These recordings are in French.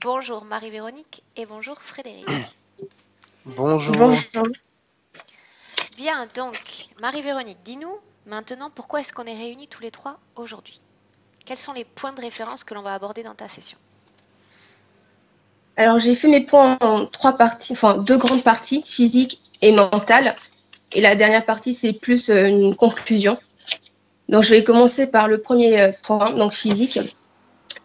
Bonjour Marie-Véronique et bonjour Frédéric. Bonjour. Bonjour. Bien, donc, Marie-Véronique, dis-nous maintenant pourquoi est-ce qu'on est réunis tous les trois aujourd'hui? Quels sont les points de référence que l'on va aborder dans ta session? Alors, j'ai fait mes points en trois parties, enfin deux grandes parties, physique et mentale. Et la dernière partie, c'est plus une conclusion. Donc, je vais commencer par le premier point, donc physique.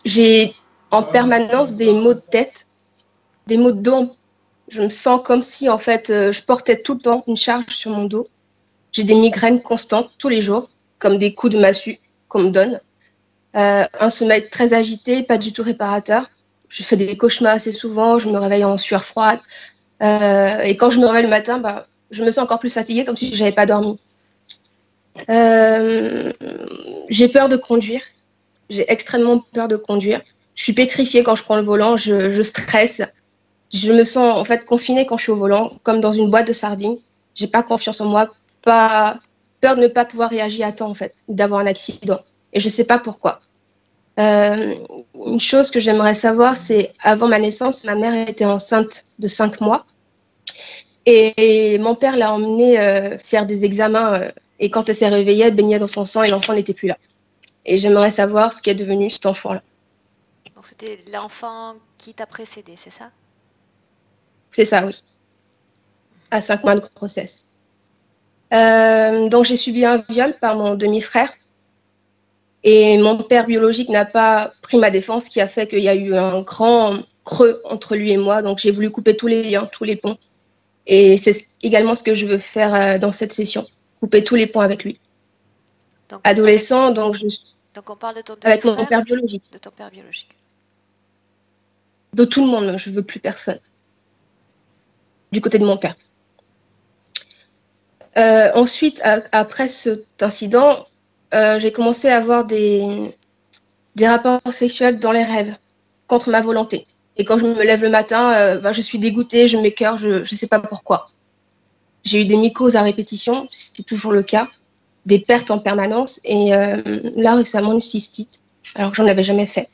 J'ai en permanence des maux de tête, des maux de dos. Je me sens comme si, en fait, je portais tout le temps une charge sur mon dos. J'ai des migraines constantes tous les jours, comme des coups de massue qu'on me donne. Un sommeil très agité, pas du tout réparateur. Je fais des cauchemars assez souvent, je me réveille en sueur froide. Et quand je me réveille le matin, je me sens encore plus fatiguée, comme si je n'avais pas dormi. J'ai peur de conduire. J'ai extrêmement peur de conduire. Je suis pétrifiée quand je prends le volant, je stresse. Je me sens en fait confinée quand je suis au volant, comme dans une boîte de sardines. J'ai pas confiance en moi, pas peur de ne pas pouvoir réagir à temps en fait, d'avoir un accident. Et je sais pas pourquoi. Euh, une chose que j'aimerais savoir, c'est avant ma naissance, ma mère était enceinte de 5 mois et mon père l'a emmenée faire des examens et quand elle s'est réveillée, elle baignait dans son sang et l'enfant n'était plus là. Et j'aimerais savoir ce qui est devenu cet enfant-là. Donc c'était l'enfant qui t'a précédé, c'est ça? C'est ça, oui, à 5 mois de grossesse. Donc j'ai subi un viol par mon demi-frère et mon père biologique n'a pas pris ma défense, ce qui a fait qu'il y a eu un grand creux entre lui et moi. Donc j'ai voulu couper tous les liens, tous les ponts. Et c'est également ce que je veux faire dans cette session, couper tous les ponts avec lui. Donc, Adolescent, donc on parle de ton avec mon demi-frère, père biologique. de ton père biologique. De tout le monde, je veux plus personne. Du côté de mon père. Ensuite, après cet incident, j'ai commencé à avoir des rapports sexuels dans les rêves, contre ma volonté. Et quand je me lève le matin, je suis dégoûtée, je m'écœure, je ne sais pas pourquoi. J'ai eu des mycoses à répétition, c'est toujours le cas, des pertes en permanence, et là récemment une cystite, alors que j'en avais jamais fait.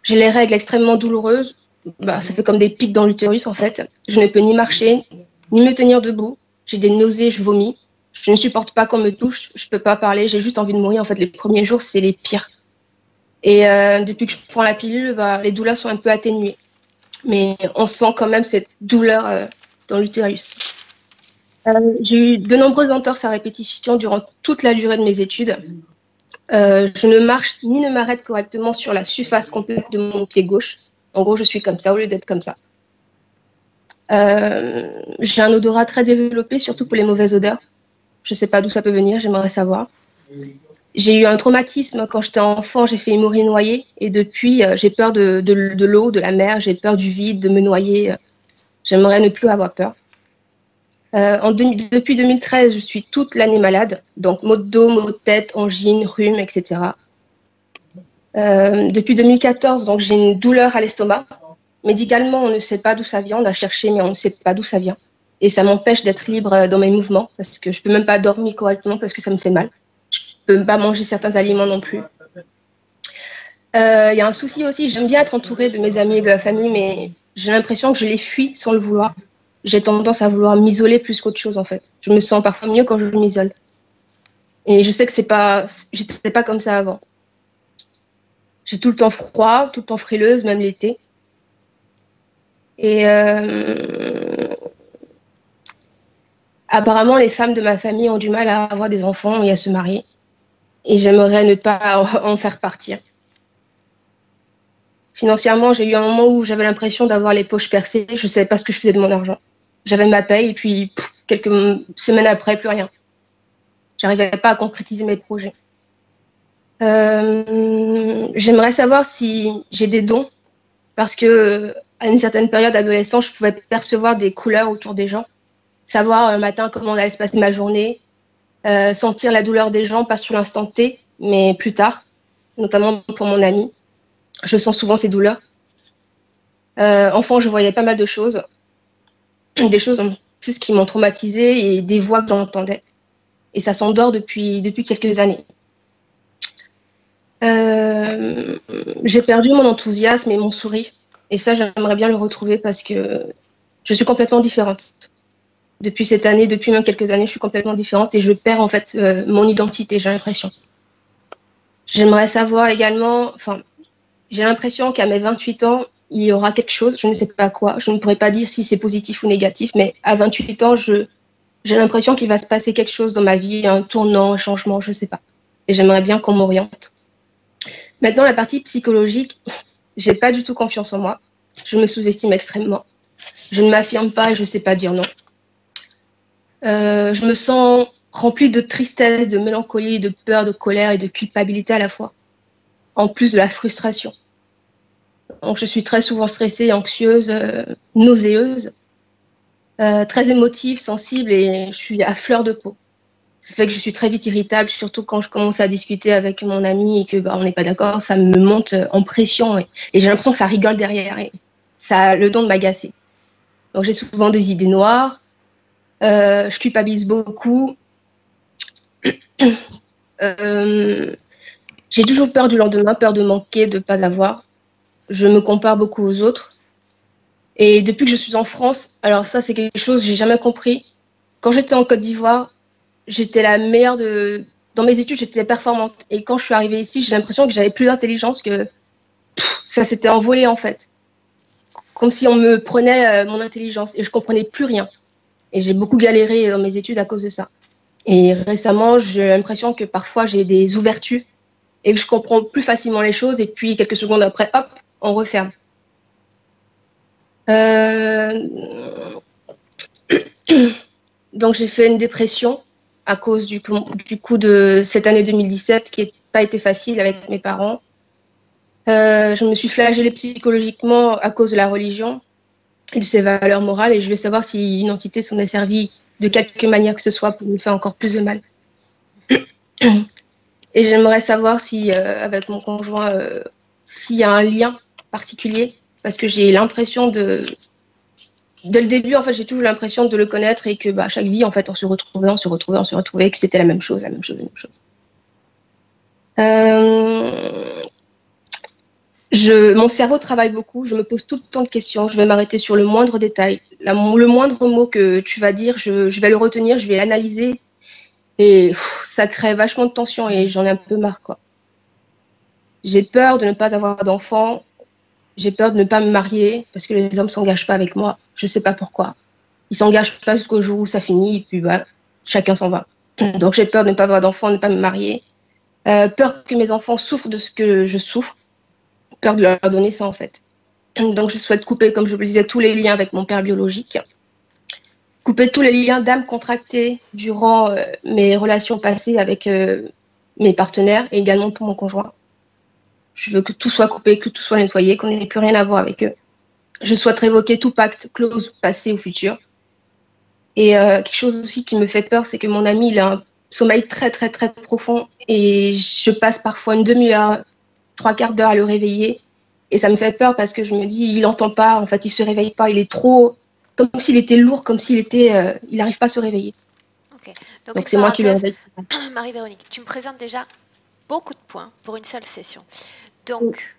J'ai les règles extrêmement douloureuses, ça fait comme des pics dans l'utérus en fait. Je ne peux ni marcher, ni me tenir debout. J'ai des nausées, je vomis. Je ne supporte pas qu'on me touche, je ne peux pas parler, j'ai juste envie de mourir. En fait, les premiers jours, c'est les pires. Et depuis que je prends la pilule, les douleurs sont un peu atténuées. Mais on sent quand même cette douleur dans l'utérus. J'ai eu de nombreuses entorses à répétition durant toute la durée de mes études. Je ne marche ni ne m'arrête correctement sur la surface complète de mon pied gauche. En gros, je suis comme ça au lieu d'être comme ça. J'ai un odorat très développé, surtout pour les mauvaises odeurs. Je ne sais pas d'où ça peut venir, j'aimerais savoir. J'ai eu un traumatisme quand j'étais enfant, j'ai fait mourir noyée. Et depuis, j'ai peur de l'eau, de la mer, j'ai peur du vide, de me noyer. J'aimerais ne plus avoir peur. Depuis 2013, je suis toute l'année malade. Donc, maux de dos, maux de tête, angine, rhume, etc. Depuis 2014, donc, j'ai une douleur à l'estomac. Médicalement, on ne sait pas d'où ça vient. On a cherché, mais on ne sait pas d'où ça vient. Et ça m'empêche d'être libre dans mes mouvements parce que je ne peux même pas dormir correctement parce que ça me fait mal. Je ne peux même pas manger certains aliments non plus. Y a un souci aussi, j'aime bien être entourée de mes amis et de la famille, mais j'ai l'impression que je les fuis sans le vouloir. J'ai tendance à vouloir m'isoler plus qu'autre chose, en fait. Je me sens parfois mieux quand je m'isole. Et je sais que j'étais pas comme ça avant. J'ai tout le temps froid, tout le temps frileuse, même l'été. Et apparemment, les femmes de ma famille ont du mal à avoir des enfants et à se marier. Et j'aimerais ne pas en faire partir. Financièrement, j'ai eu un moment où j'avais l'impression d'avoir les poches percées. Je ne savais pas ce que je faisais de mon argent. J'avais ma paye et puis quelques semaines après, plus rien. J'arrivais pas à concrétiser mes projets. J'aimerais savoir si j'ai des dons parce que à une certaine période adolescente, je pouvais percevoir des couleurs autour des gens, savoir un matin comment allait se passer ma journée, sentir la douleur des gens, pas sur l'instant T, mais plus tard, notamment pour mon ami. Je sens souvent ces douleurs. Enfant, je voyais pas mal de choses, des choses en plus qui m'ont traumatisée et des voix que j'entendais. Et ça s'endort depuis quelques années. J'ai perdu mon enthousiasme et mon sourire. Et ça, j'aimerais bien le retrouver parce que je suis complètement différente. Depuis cette année, depuis même quelques années, je suis complètement différente et je perds en fait mon identité, j'ai l'impression. J'aimerais savoir également, enfin, j'ai l'impression qu'à mes 28 ans, il y aura quelque chose, je ne sais pas quoi, je ne pourrais pas dire si c'est positif ou négatif, mais à 28 ans, j'ai l'impression qu'il va se passer quelque chose dans ma vie, un tournant, un changement, je ne sais pas. Et j'aimerais bien qu'on m'oriente. Maintenant, la partie psychologique, j'ai pas du tout confiance en moi. Je me sous-estime extrêmement. Je ne m'affirme pas et je ne sais pas dire non. Je me sens remplie de tristesse, de mélancolie, de peur, de colère et de culpabilité à la fois, en plus de la frustration. Donc, je suis très souvent stressée, anxieuse, nauséeuse, très émotive, sensible et je suis à fleur de peau. Ça fait que je suis très vite irritable, surtout quand je commence à discuter avec mon ami et que on n'est pas d'accord, ça me monte en pression et j'ai l'impression que ça rigole derrière et ça a le don de m'agacer. Donc, j'ai souvent des idées noires, je culpabilise beaucoup. J'ai toujours peur du lendemain, peur de manquer, de ne pas avoir. Je me compare beaucoup aux autres. Et depuis que je suis en France, alors ça c'est quelque chose que j'ai jamais compris. Quand j'étais en Côte d'Ivoire, j'étais la meilleure dans mes études, j'étais performante. Et quand je suis arrivée ici, j'ai l'impression que j'avais plus d'intelligence, que ça s'était envolé en fait. Comme si on me prenait mon intelligence et je comprenais plus rien. Et j'ai beaucoup galéré dans mes études à cause de ça. Et récemment, j'ai l'impression que parfois j'ai des ouvertures et que je comprends plus facilement les choses et puis quelques secondes après, hop, on referme. Donc j'ai fait une dépression à cause du coup de cette année 2017 qui n'a pas été facile avec mes parents. Je me suis flagellée psychologiquement à cause de la religion et de ses valeurs morales et je veux savoir si une entité s'en est servie de quelque manière que ce soit pour me faire encore plus de mal. Et j'aimerais savoir si, avec mon conjoint, s'il y a un lien particulier, parce que j'ai l'impression dès le début, en fait, j'ai toujours l'impression de le connaître et que chaque vie, en fait, on se retrouvait, que c'était la même chose. Mon cerveau travaille beaucoup, je me pose tout le temps de questions, je vais m'arrêter sur le moindre détail. Le moindre mot que tu vas dire, je vais le retenir, je vais l'analyser. Et ça crée vachement de tension et j'en ai un peu marre, quoi. J'ai peur de ne pas avoir d'enfants. J'ai peur de ne pas me marier parce que les hommes ne s'engagent pas avec moi. Je ne sais pas pourquoi. Ils ne s'engagent pas jusqu'au jour où ça finit et puis chacun s'en va. Donc j'ai peur de ne pas avoir d'enfants, de ne pas me marier. Peur que mes enfants souffrent de ce que je souffre. Peur de leur donner ça en fait. Donc je souhaite couper, comme je vous le disais, tous les liens avec mon père biologique. Couper tous les liens d'âme contractés durant mes relations passées avec mes partenaires et également pour mon conjoint. Je veux que tout soit coupé, que tout soit nettoyé, qu'on n'ait plus rien à voir avec eux. Je souhaite révoquer tout pacte, clause, passé ou futur. Et quelque chose aussi qui me fait peur, c'est que mon ami, il a un sommeil très, très, très profond et je passe parfois une demi-heure, 3/4 d'heure à le réveiller. Et ça me fait peur parce que je me dis, il n'entend pas, en fait, il ne se réveille pas, il est trop... Comme s'il était lourd, comme s'il était... il n'arrive pas à se réveiller. Okay. Donc c'est moi qui le réveille. Marie-Véronique, tu me présentes déjà beaucoup de points pour une seule session. Donc,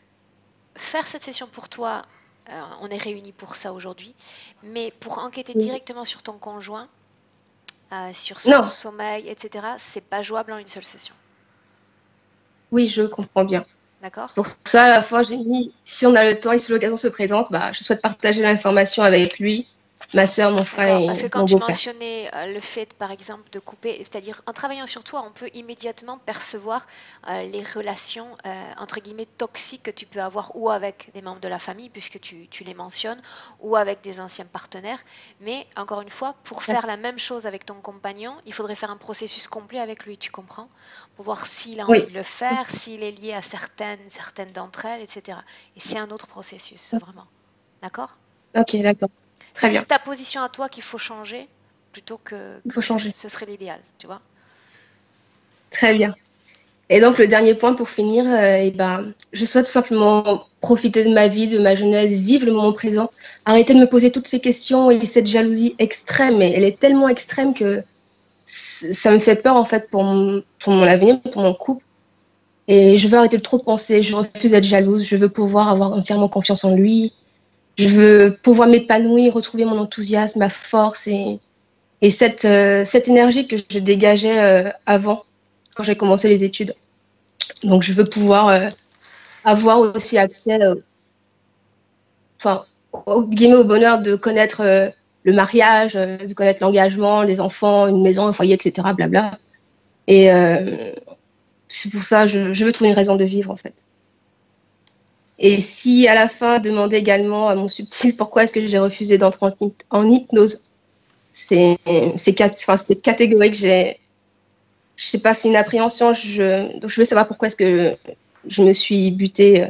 faire cette session pour toi, on est réunis pour ça aujourd'hui, mais pour enquêter directement sur ton conjoint, sur son sommeil, etc., c'est pas jouable en une seule session. Oui, je comprends bien. D'accord. C'est pour ça, à la fois, j'ai mis, si on a le temps et si l'occasion se présente, je souhaite partager l'information avec lui, ma soeur, mon frère et mon beau-père. Parce que quand tu mentionnais le fait, par exemple, de couper, c'est-à-dire en travaillant sur toi, on peut immédiatement percevoir les relations, entre guillemets, toxiques que tu peux avoir ou avec des membres de la famille, puisque tu les mentionnes, ou avec des anciens partenaires. Mais, encore une fois, pour faire la même chose avec ton compagnon, il faudrait faire un processus complet avec lui, tu comprends? Pour voir s'il a envie de le faire, s'il est lié à certaines d'entre elles, etc. Et c'est un autre processus, vraiment. D'accord? Ok, d'accord. Très bien. C'est ta position à toi qu'il faut changer plutôt que... Il faut changer. Ce serait l'idéal, tu vois. Très bien. Et donc, le dernier point pour finir, je souhaite simplement profiter de ma vie, de ma jeunesse, vivre le moment présent, arrêter de me poser toutes ces questions et cette jalousie extrême. Et elle est tellement extrême que ça me fait peur, en fait, pour mon avenir, pour mon couple. Et je veux arrêter de trop penser, je refuse d'être jalouse, je veux pouvoir avoir entièrement confiance en lui, je veux pouvoir m'épanouir, retrouver mon enthousiasme, ma force et cette énergie que je dégageais avant, quand j'ai commencé les études. Donc je veux pouvoir avoir aussi accès au bonheur de connaître le mariage, de connaître l'engagement, les enfants, une maison, un foyer, etc. Blabla. Et c'est pour ça que je veux trouver une raison de vivre, en fait. Et si à la fin, demander également à mon subtil pourquoi est-ce que j'ai refusé d'entrer en hypnose, c'est catégorique. Je sais pas, c'est une appréhension. Donc je veux savoir pourquoi est-ce que je me suis butée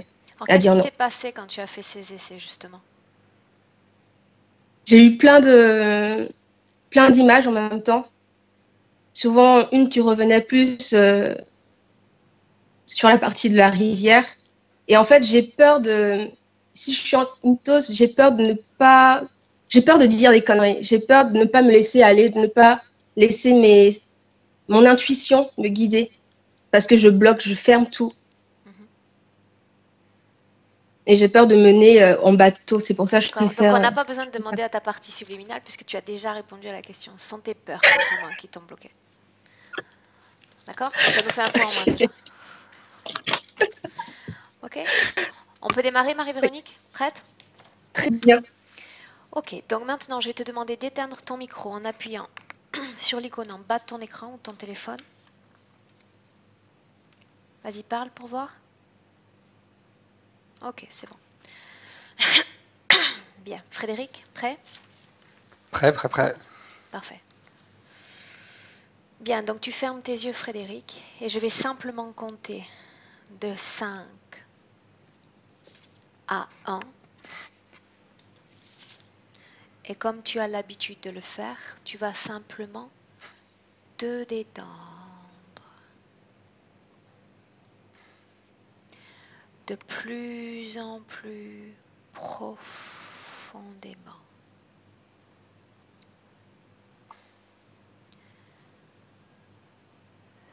à dire non. Qu'est-ce qui s'est passé quand tu as fait ces essais, justement? J'ai eu plein d'images en même temps. Souvent, une qui revenait plus sur la partie de la rivière. Et en fait, j'ai peur de... Si je suis en hypnose, j'ai peur de ne pas... J'ai peur de dire des conneries. J'ai peur de ne pas me laisser aller, de ne pas laisser mon intuition me guider. Parce que je bloque, je ferme tout. Et j'ai peur de mener en bateau. C'est pour ça que je préfère... Donc, on n'a pas besoin de demander à ta partie subliminale puisque tu as déjà répondu à la question. Ce sont tes peurs vraiment qui t'ont bloqué. D'accord? Ça nous fait un point en moins déjà. Ok? On peut démarrer, Marie-Véronique? Prête? Très bien. Ok, donc maintenant, je vais te demander d'éteindre ton micro en appuyant sur l'icône en bas de ton écran ou de ton téléphone. Vas-y, parle pour voir. Ok, c'est bon. Bien. Frédéric, prêt? Prêt. Parfait. Bien, donc tu fermes tes yeux, Frédéric, et je vais simplement compter de 5 à 1. Et comme tu as l'habitude de le faire, tu vas simplement te détendre. De plus en plus profondément.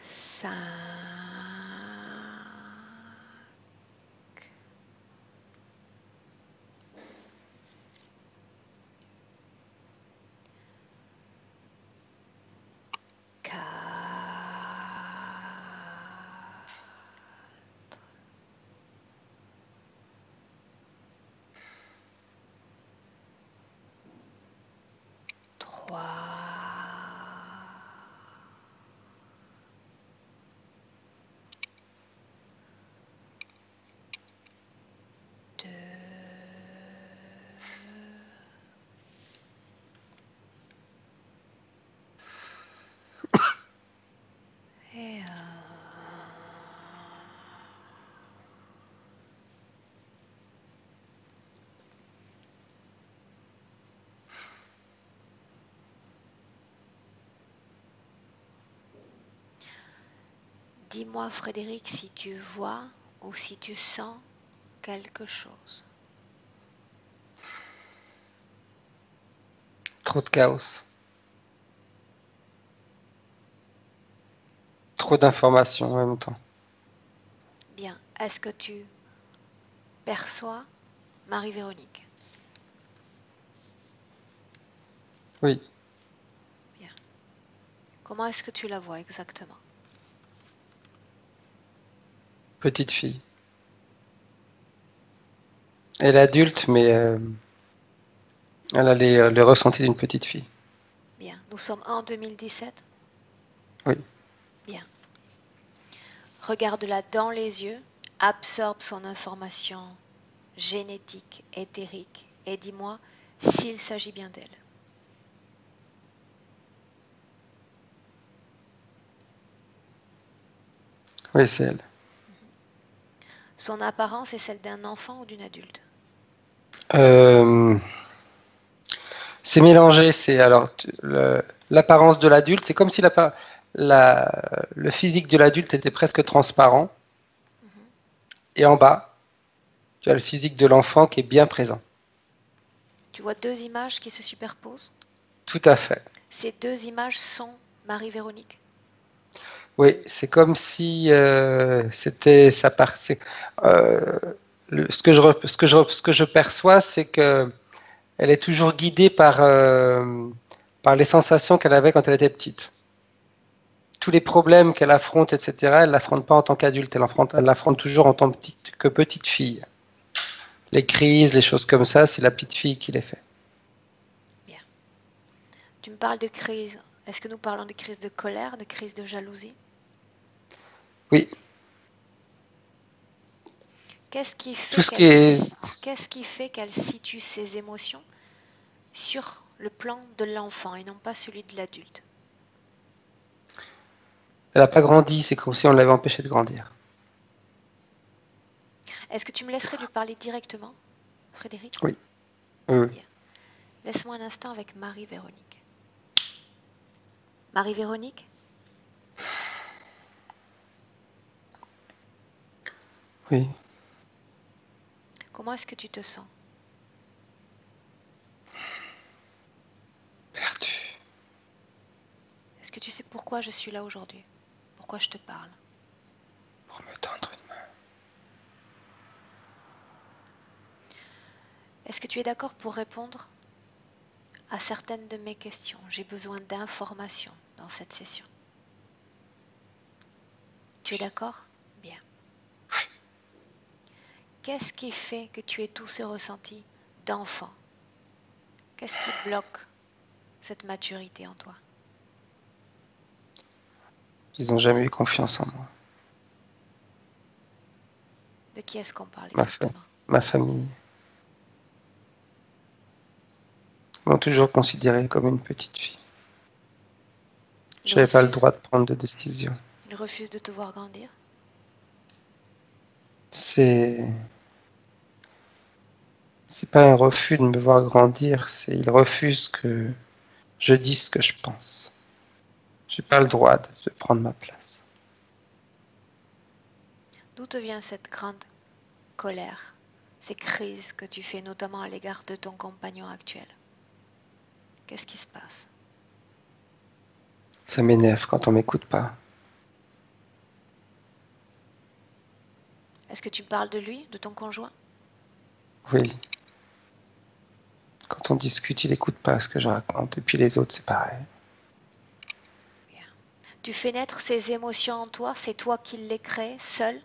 5. Et dis-moi, Frédéric, si tu vois ou si tu sens quelque chose. Trop de chaos. Trop d'informations en même temps. Bien. Est-ce que tu perçois Marie-Véronique? Oui. Bien. Comment est-ce que tu la vois exactement? Petite fille. Elle est adulte, mais elle a les ressentis d'une petite fille. Bien. Nous sommes en 2017? Oui. Bien. Regarde-la dans les yeux, absorbe son information génétique, éthérique, et dis-moi s'il s'agit bien d'elle. Oui, c'est elle. Son apparence est celle d'un enfant ou d'une adulte? C'est mélangé. C'est alors l'apparence de l'adulte. C'est comme si le physique de l'adulte était presque transparent. Et en bas, tu as le physique de l'enfant qui est bien présent. Tu vois deux images qui se superposent? Tout à fait. Ces deux images sont Marie-Véronique? Oui, c'est comme si c'était ça part. Euh, ce que je perçois, c'est que elle est toujours guidée par les sensations qu'elle avait quand elle était petite. Tous les problèmes qu'elle affronte, etc., elle l'affronte pas en tant qu'adulte, elle l'affronte toujours en tant que petite fille. Les crises, les choses comme ça, c'est la petite fille qui les fait. Bien. Tu me parles de crise. Est-ce que nous parlons de crise de colère, de crise de jalousie? Oui, Qu'est-ce qui tout fait ce qui est. qu'elle situe ses émotions sur le plan de l'enfant et non pas celui de l'adulte? Elle n'a pas grandi, c'est comme si on l'avait empêchée de grandir. Est-ce que tu me laisserais lui parler directement, Frédéric? Oui, oui, oui. Bien. Laisse-moi un instant avec Marie-Véronique. Marie-Véronique, Oui. comment est-ce que tu te sens? Perdu. Est-ce que tu sais pourquoi je suis là aujourd'hui? Pourquoi je te parle? Pour me tendre une main. Est-ce que tu es d'accord pour répondre à certaines de mes questions? J'ai besoin d'informations dans cette session. Tu es d'accord? Bien. Qu'est-ce qui fait que tu aies tous ces ressentis d'enfant? Qu'est-ce qui bloque cette maturité en toi? Ils n'ont jamais eu confiance en moi. De qui est-ce qu'on parle Ma, fa- exactement? ma famille. Ils m'ont toujours considéré comme une petite fille. Il Je n'avais pas le refuse, droit de prendre de décision. il refuse de te voir grandir? C'est c'est pas un refus de me voir grandir, c'est il refuse que je dise ce que je pense. J'ai pas le droit de prendre ma place. D'où te vient cette grande colère, ces crises que tu fais notamment à l'égard de ton compagnon actuel? Qu'est-ce qui se passe? Ça m'énerve quand on m'écoute pas. Est-ce que tu parles de lui, de ton conjoint? Oui. Quand on discute, il écoute pas ce que je raconte. Et puis les autres, c'est pareil. Bien. Tu fais naître ces émotions en toi, c'est toi qui les crées seul?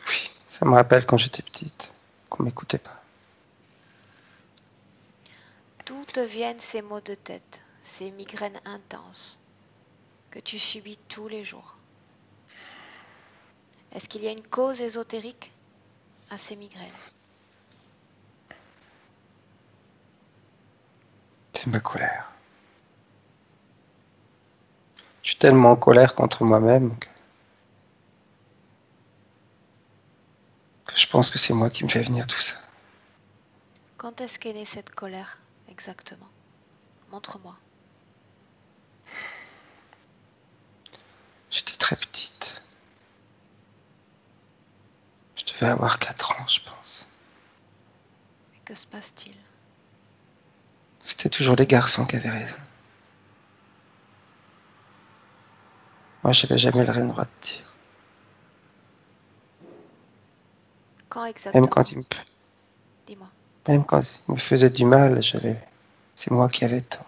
Oui. Ça me rappelle quand j'étais petite, qu'on m'écoutait pas. D'où te viennent ces maux de tête, ces migraines intenses que tu subis tous les jours? Est-ce qu'il y a une cause ésotérique à ces migraines? C'est ma colère. Je suis tellement en colère contre moi-même que je pense que c'est moi qui me fais venir tout ça. Quand est-ce qu'est née cette colère exactement? Montre-moi. J'étais très petite. Je devais avoir 4 ans, je pense. Et que se passe-t-il? C'était toujours les garçons qui avaient raison. Moi, j'avais jamais le droit de dire. Quand Même exactement? quand ils me, Dis-moi. même quand ils me faisaient du mal, c'est moi qui avais tort.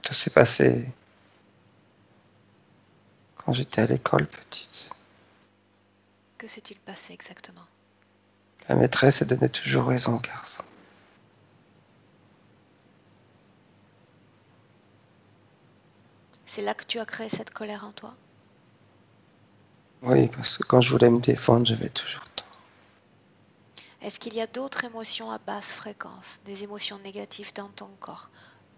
Ça s'est passé quand j'étais à l'école petite. Que s'est-il passé exactement? La maîtresse, elle donnait toujours raison aux garçons. C'est là que tu as créé cette colère en toi? Oui, parce que quand je voulais me défendre, j'avais toujours tort. Est-ce qu'il y a d'autres émotions à basse fréquence, des émotions négatives dans ton corps,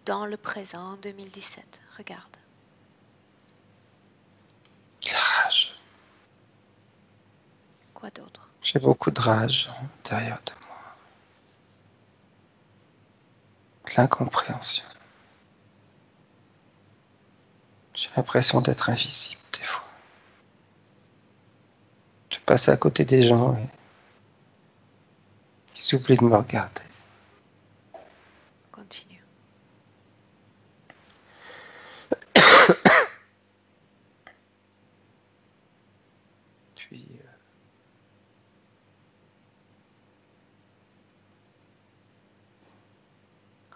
dans le présent, en 2017? Regarde. La rage. Quoi d'autre? J'ai beaucoup de rage à l'intérieur de moi. De l'incompréhension. J'ai l'impression d'être invisible des fois. Je passe à côté des gens et Qu'ils oublient de me regarder. Continue. Puis,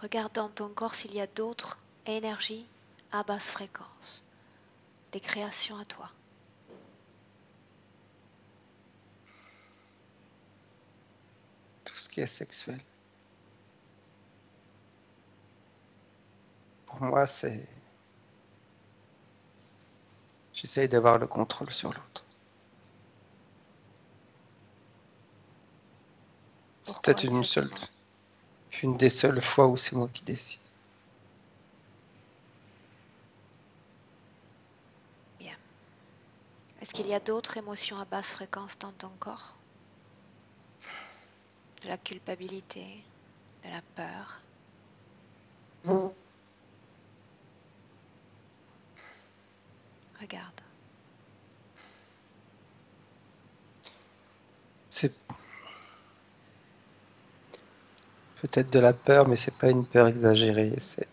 Regarde dans ton corps s'il y a d'autres énergies à basse fréquence, des créations à toi. tout ce qui est sexuel. Pour moi, c'est... J'essaye d'avoir le contrôle sur l'autre. C'est Pourquoi peut-être exactement? une des seules fois où c'est moi qui décide. Bien. Est-ce qu'il y a d'autres émotions à basse fréquence dans ton corps? De la culpabilité, de la peur. Regarde. C'est peut-être de la peur, mais c'est pas une peur exagérée. C'est...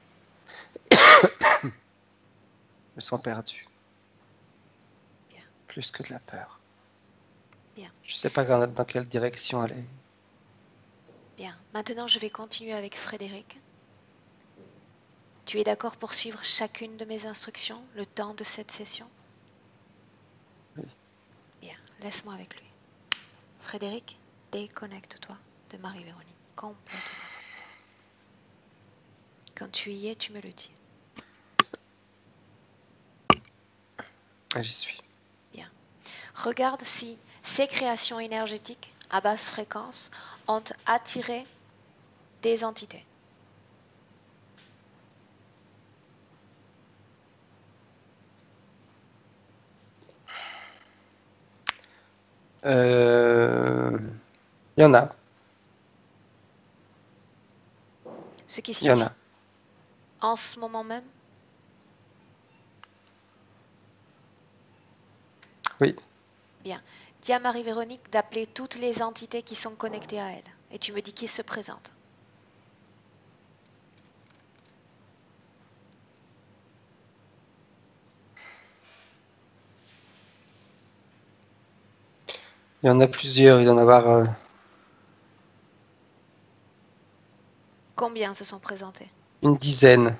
Je me sens perdu. Bien. Plus que de la peur. Bien. Je sais pas dans quelle direction aller. Bien. Maintenant, je vais continuer avec Frédéric. Tu es d'accord pour suivre chacune de mes instructions le temps de cette session? Oui. Bien. Laisse-moi avec lui. Frédéric, déconnecte-toi de Marie-Véronique complètement. Quand tu y es, tu me le dis. J'y suis. Bien. Regarde si ces créations énergétiques à basse fréquence ont attiré des entités. Il y en a. Ce qui Il y en signifie a. en ce moment même. Oui. Bien. Dis à Marie-Véronique d'appeler toutes les entités qui sont connectées à elle. Et tu me dis qui se présente. Il y en a plusieurs. Il y en a avoir... Combien se sont présentés? une dizaine.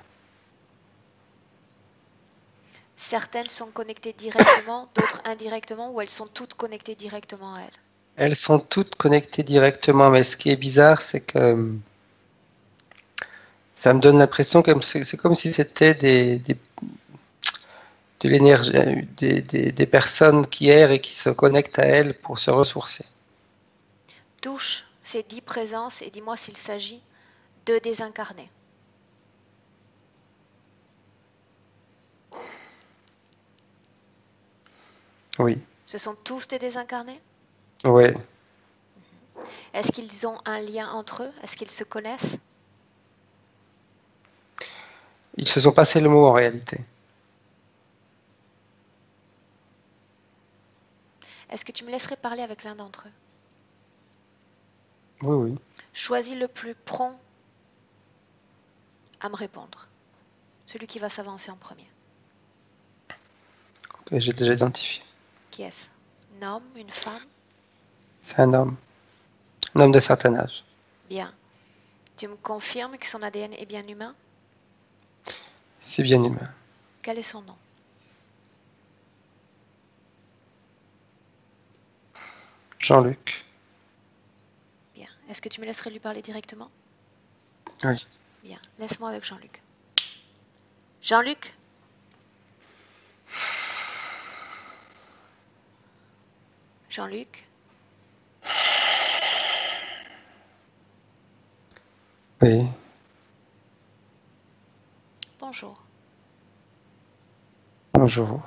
Certaines sont connectées directement, d'autres indirectement, ou elles sont toutes connectées directement à elle? Elles sont toutes connectées directement, mais ce qui est bizarre, c'est que ça me donne l'impression que c'est comme si c'était de l'énergie, des personnes qui errent et qui se connectent à elles pour se ressourcer. Touche ces 10 présences et dis-moi s'il s'agit de désincarnés. Oui. Ce sont tous des désincarnés? Oui. Est-ce qu'ils ont un lien entre eux? Est-ce qu'ils se connaissent? Ils se sont passés le mot en réalité. Est-ce que tu me laisserais parler avec l'un d'entre eux? Oui, oui. Choisis le plus prompt à me répondre. Celui qui va s'avancer en premier. J'ai déjà identifié. Qui est-ce? Un homme, une femme? C'est un homme. Un homme de certain âge. Bien. Tu me confirmes que son ADN est bien humain? C'est bien humain. Quel est son nom? Jean-Luc. Bien. Est-ce que tu me laisserais lui parler directement? Oui. Bien. Laisse-moi avec Jean-Luc. Jean-Luc? Jean-Luc? Oui. Bonjour. Bonjour.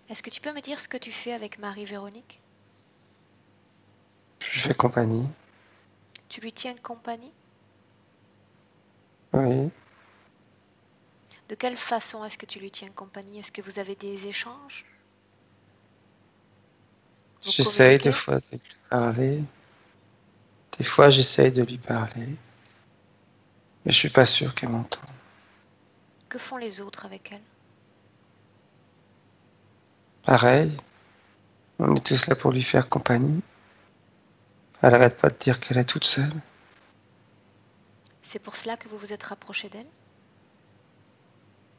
Est-ce que tu peux me dire ce que tu fais avec Marie-Véronique? Je fais compagnie. Tu lui tiens compagnie? Oui. De quelle façon est-ce que tu lui tiens compagnie? Est-ce que vous avez des échanges? Vous J'essaye des communiquez? fois de lui parler. Des fois, j'essaye de lui parler, mais je suis pas sûr qu'elle m'entende. Que font les autres avec elle? Pareil, on est tous là pour lui faire compagnie. Elle arrête pas de dire qu'elle est toute seule. C'est pour cela que vous vous êtes rapproché d'elle?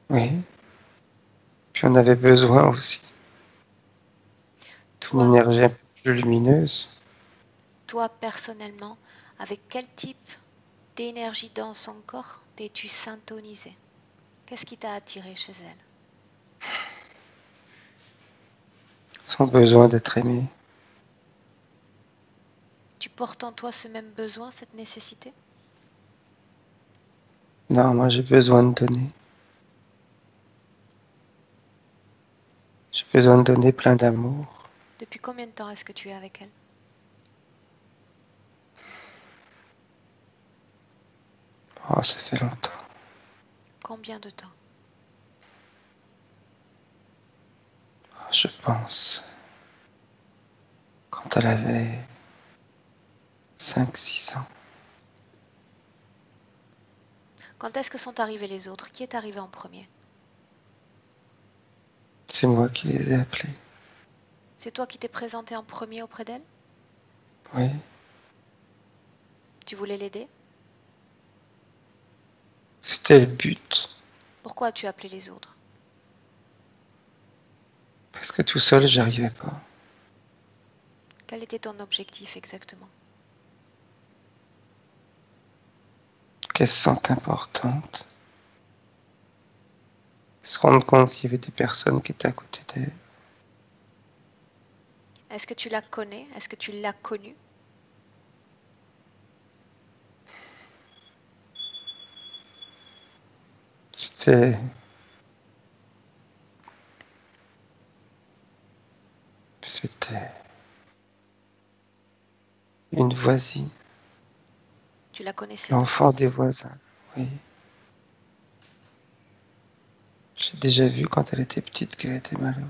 Oui. Puis on avait besoin aussi d'une Toi, énergie un peu plus lumineuse. toi personnellement, avec quel type d'énergie dans son corps t'es-tu syntonisé? Qu'est-ce qui t'a attiré chez elle? Son besoin d'être aimé. Tu portes en toi ce même besoin, cette nécessité? Non, moi j'ai besoin de donner. J'ai besoin de donner plein d'amour. Depuis combien de temps est-ce que tu es avec elle? Oh, ça fait longtemps. Combien de temps? Je pense. Quand elle avait 5, 6 ans. Quand est-ce que sont arrivés les autres? Qui est arrivé en premier? C'est moi qui les ai appelés. C'est toi qui t'es présenté en premier auprès d'elle? Oui. Tu voulais l'aider? C'était le but. Pourquoi as-tu appelé les autres? Parce que tout seul, j'y arrivais pas. Quel était ton objectif exactement? Qu'elle se sente importante. Se rendre compte qu'il y avait des personnes qui étaient à côté d'elle. Est-ce que tu la connais? Est-ce que tu l'as connue? C'était une voisine, Tu la connaissais donc? l'enfant des voisins. Oui. J'ai déjà vu quand elle était petite qu'elle était malheureuse.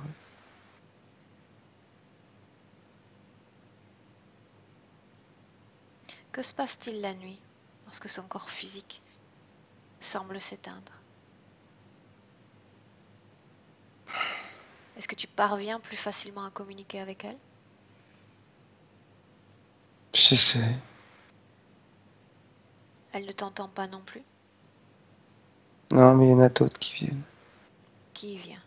Que se passe-t-il la nuit lorsque son corps physique semble s'éteindre? Est-ce que tu parviens plus facilement à communiquer avec elle? J'essaie. Elle ne t'entend pas non plus? Non, mais il y en a d'autres qui viennent. Qui vient?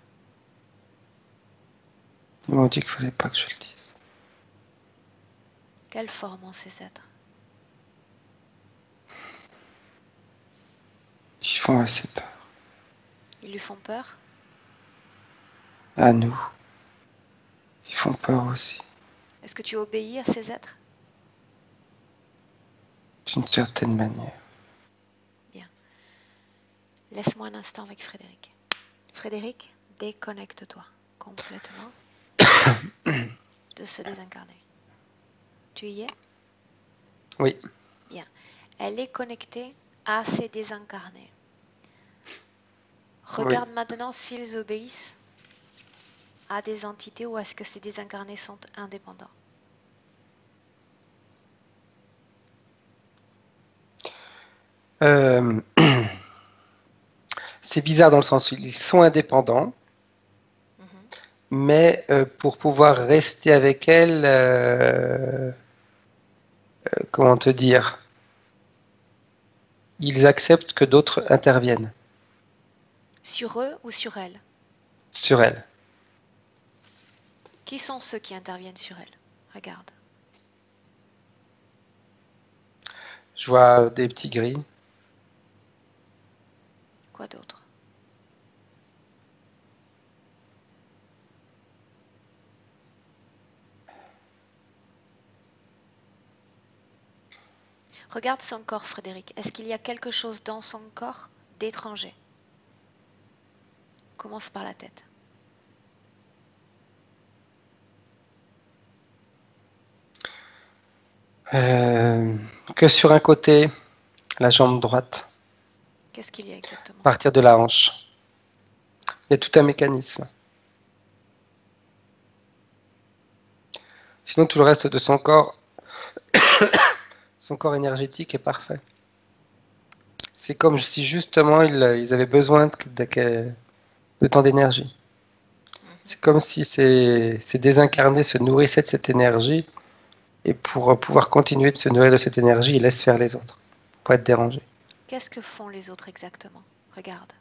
Ils m'ont dit qu'il fallait pas que je le dise. Quelle forme ont ces êtres? Ils font assez peur. Ils lui font peur? À nous. Ils font peur aussi. Est-ce que tu obéis à ces êtres? D'une certaine manière. Bien. Laisse-moi un instant avec Frédéric. Frédéric, déconnecte-toi complètement de ce désincarné. Tu y es? Oui. Bien. Elle est connectée à ces désincarnés. Regarde maintenant s'ils obéissent à des entités ou est-ce que ces désincarnés sont indépendants. C'est bizarre dans le sens où ils sont indépendants, mais pour pouvoir rester avec elle, comment te dire, ils acceptent que d'autres interviennent Sur eux ou sur elle? sur elle. Qui sont ceux qui interviennent sur elle? Regarde. Je vois des petits gris. Quoi d'autre? Regarde son corps, Frédéric. Est-ce qu'il y a quelque chose dans son corps d'étranger? Commence par la tête. Que sur un côté, la jambe droite, Qu'est-ce qu'il y a exactement? à partir de la hanche. Il y a tout un mécanisme. Sinon, tout le reste de son corps Son corps énergétique est parfait. C'est comme si justement ils avaient besoin de tant d'énergie. C'est comme si ces désincarnés se nourrissaient de cette énergie et pour pouvoir continuer de se nourrir de cette énergie, ils laissent faire les autres, pour être dérangés. Qu'est-ce que font les autres exactement? Regarde.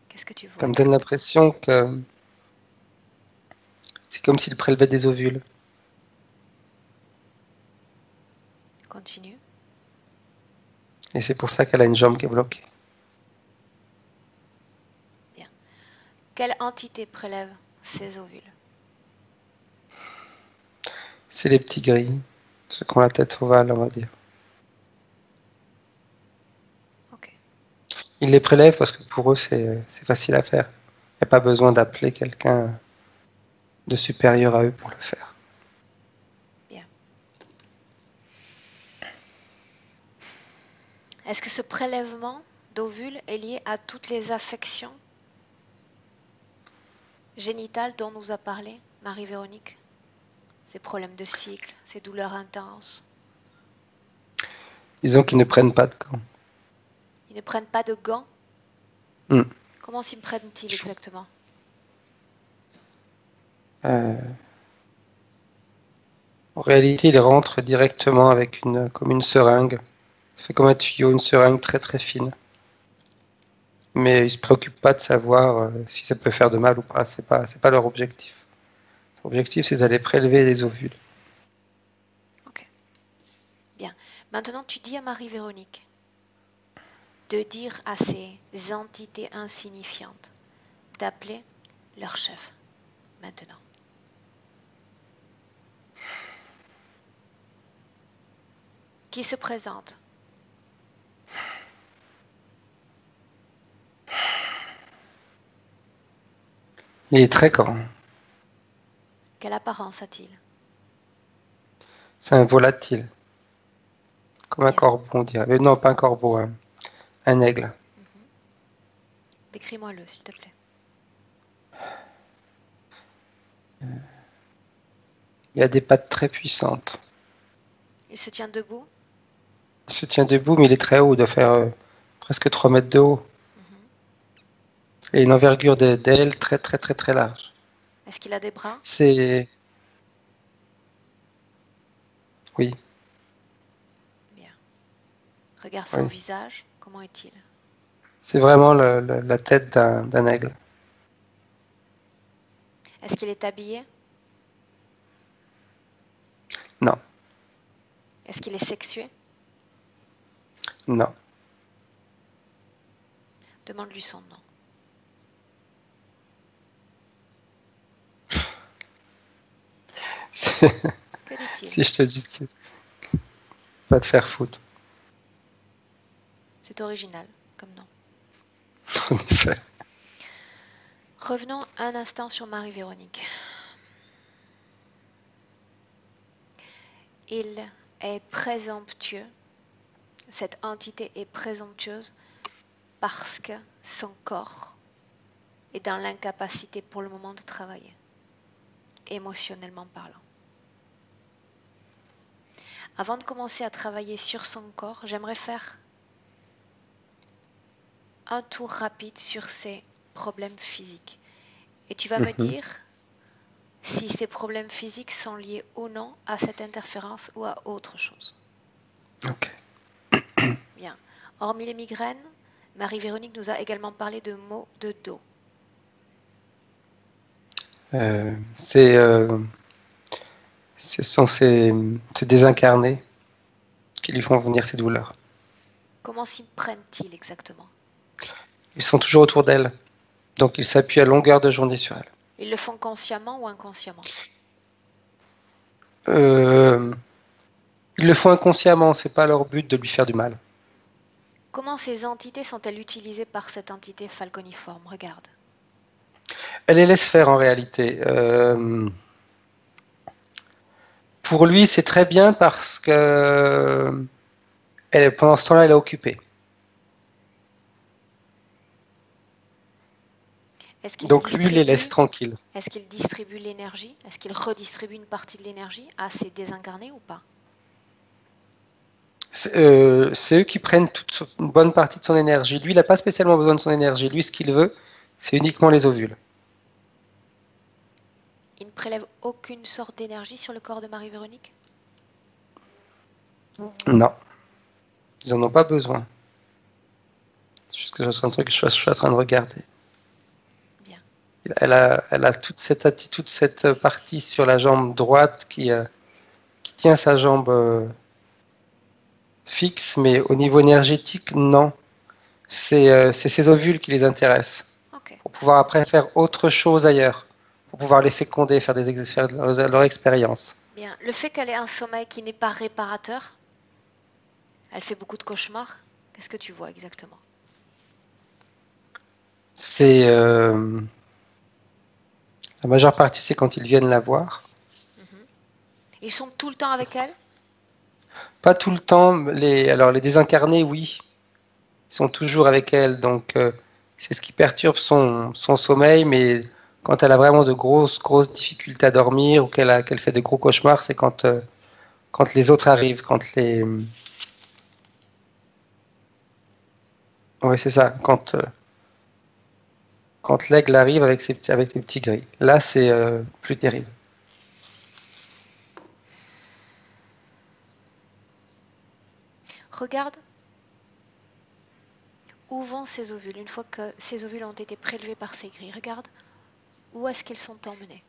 Qu'est-ce que tu vois? Ça me donne l'impression que c'est comme s'ils prélevaient des ovules. Continue. Et c'est pour ça qu'elle a une jambe qui est bloquée. Bien. Quelle entité prélève ces ovules? C'est les petits gris, ceux qui ont la tête ovale, on va dire. Ok. Ils les prélèvent parce que pour eux, c'est facile à faire. Il n'y a pas besoin d'appeler quelqu'un de supérieur à eux pour le faire. Est-ce que ce prélèvement d'ovules est lié à toutes les affections génitales dont nous a parlé Marie-Véronique? Ces problèmes de cycle, ces douleurs intenses. Disons qu'ils ne prennent pas de gants. Ils ne prennent pas de gants? Comment s'y prennent-ils exactement? En réalité, ils rentrent directement avec comme une seringue. C'est comme un tuyau, une seringue très très fine. Mais ils ne se préoccupent pas de savoir si ça peut faire de mal ou pas. C'est pas leur objectif. Leur objectif, c'est d'aller prélever les ovules. Ok. Bien. Maintenant, tu dis à Marie-Véronique de dire à ces entités insignifiantes d'appeler leur chef. Maintenant. Qui se présente? Il est très grand. Quelle apparence a-t-il? C'est un volatile. Comme un corbeau, on dirait. Mais non, pas un corbeau, un aigle. Décris-moi-le, s'il te plaît. Il a des pattes très puissantes. Il se tient debout? Il se tient debout, mais il est très haut. Il doit faire presque 3 mètres de haut. Et une envergure d'ailes très très très très large. Est-ce qu'il a des bras? Oui. Bien. Regarde son visage. Comment est-il? C'est vraiment la tête d'un aigle. Est-ce qu'il est habillé? Non. Est-ce qu'il est sexué? Non. Demande-lui son nom. Que dit-il? Si je te dis qu'il va te faire foutre. C'est original comme nom. En effet. Revenons un instant sur Marie-Véronique. Il est présomptueux, cette entité est présomptueuse parce que son corps est dans l'incapacité pour le moment de travailler, émotionnellement parlant. Avant de commencer à travailler sur son corps, j'aimerais faire un tour rapide sur ses problèmes physiques. Et tu vas me dire si ces problèmes physiques sont liés ou non à cette interférence ou à autre chose. Ok. Bien. Hormis les migraines, Marie-Véronique nous a également parlé de maux de dos. Ce sont ces désincarnés qui lui font venir ces douleurs. Comment s'y prennent-ils exactement? Ils sont toujours autour d'elle. Donc ils s'appuient à longueur de journée sur elle. Ils le font consciemment ou inconsciemment? Ils le font inconsciemment, c'est pas leur but de lui faire du mal. Comment ces entités sont-elles utilisées par cette entité falconiforme? Regarde. Elle les laisse faire en réalité. Pour lui, c'est très bien parce que pendant ce temps-là, elle est occupée. Est-ce qu'il Donc lui, il les laisse distribue, tranquilles. est-ce qu'il distribue l'énergie? Est-ce qu'il redistribue une partie de l'énergie à ses désincarnés ou pas? C'est eux qui prennent une bonne partie de son énergie. Lui, il n'a pas spécialement besoin de son énergie. Lui, ce qu'il veut, c'est uniquement les ovules. Il ne prélève aucune sorte d'énergie sur le corps de Marie-Véronique? Non, ils n'en ont pas besoin. C'est juste que je suis en train de regarder. Bien. Elle a toute cette partie sur la jambe droite qui tient sa jambe fixe, mais au niveau énergétique, non. C'est ces ovules qui les intéressent. Ok. Pour pouvoir après faire autre chose ailleurs. Pour pouvoir les féconder, faire leur expérience. Bien. Le fait qu'elle ait un sommeil qui n'est pas réparateur, elle fait beaucoup de cauchemars. Qu'est-ce que tu vois exactement? C'est la majeure partie, c'est quand ils viennent la voir. Ils sont tout le temps avec elle? Pas tout le temps. Alors les désincarnés, oui, ils sont toujours avec elle. Donc c'est ce qui perturbe son sommeil. Mais quand elle a vraiment de grosses difficultés à dormir ou qu'elle fait de gros cauchemars, c'est quand les autres arrivent, oui, c'est ça. Quand l'aigle arrive avec les petits gris. Là, c'est plus terrible. Regarde où vont ces ovules une fois que ces ovules ont été prélevés par ces gris. Regarde où est-ce qu'ils sont emmenés.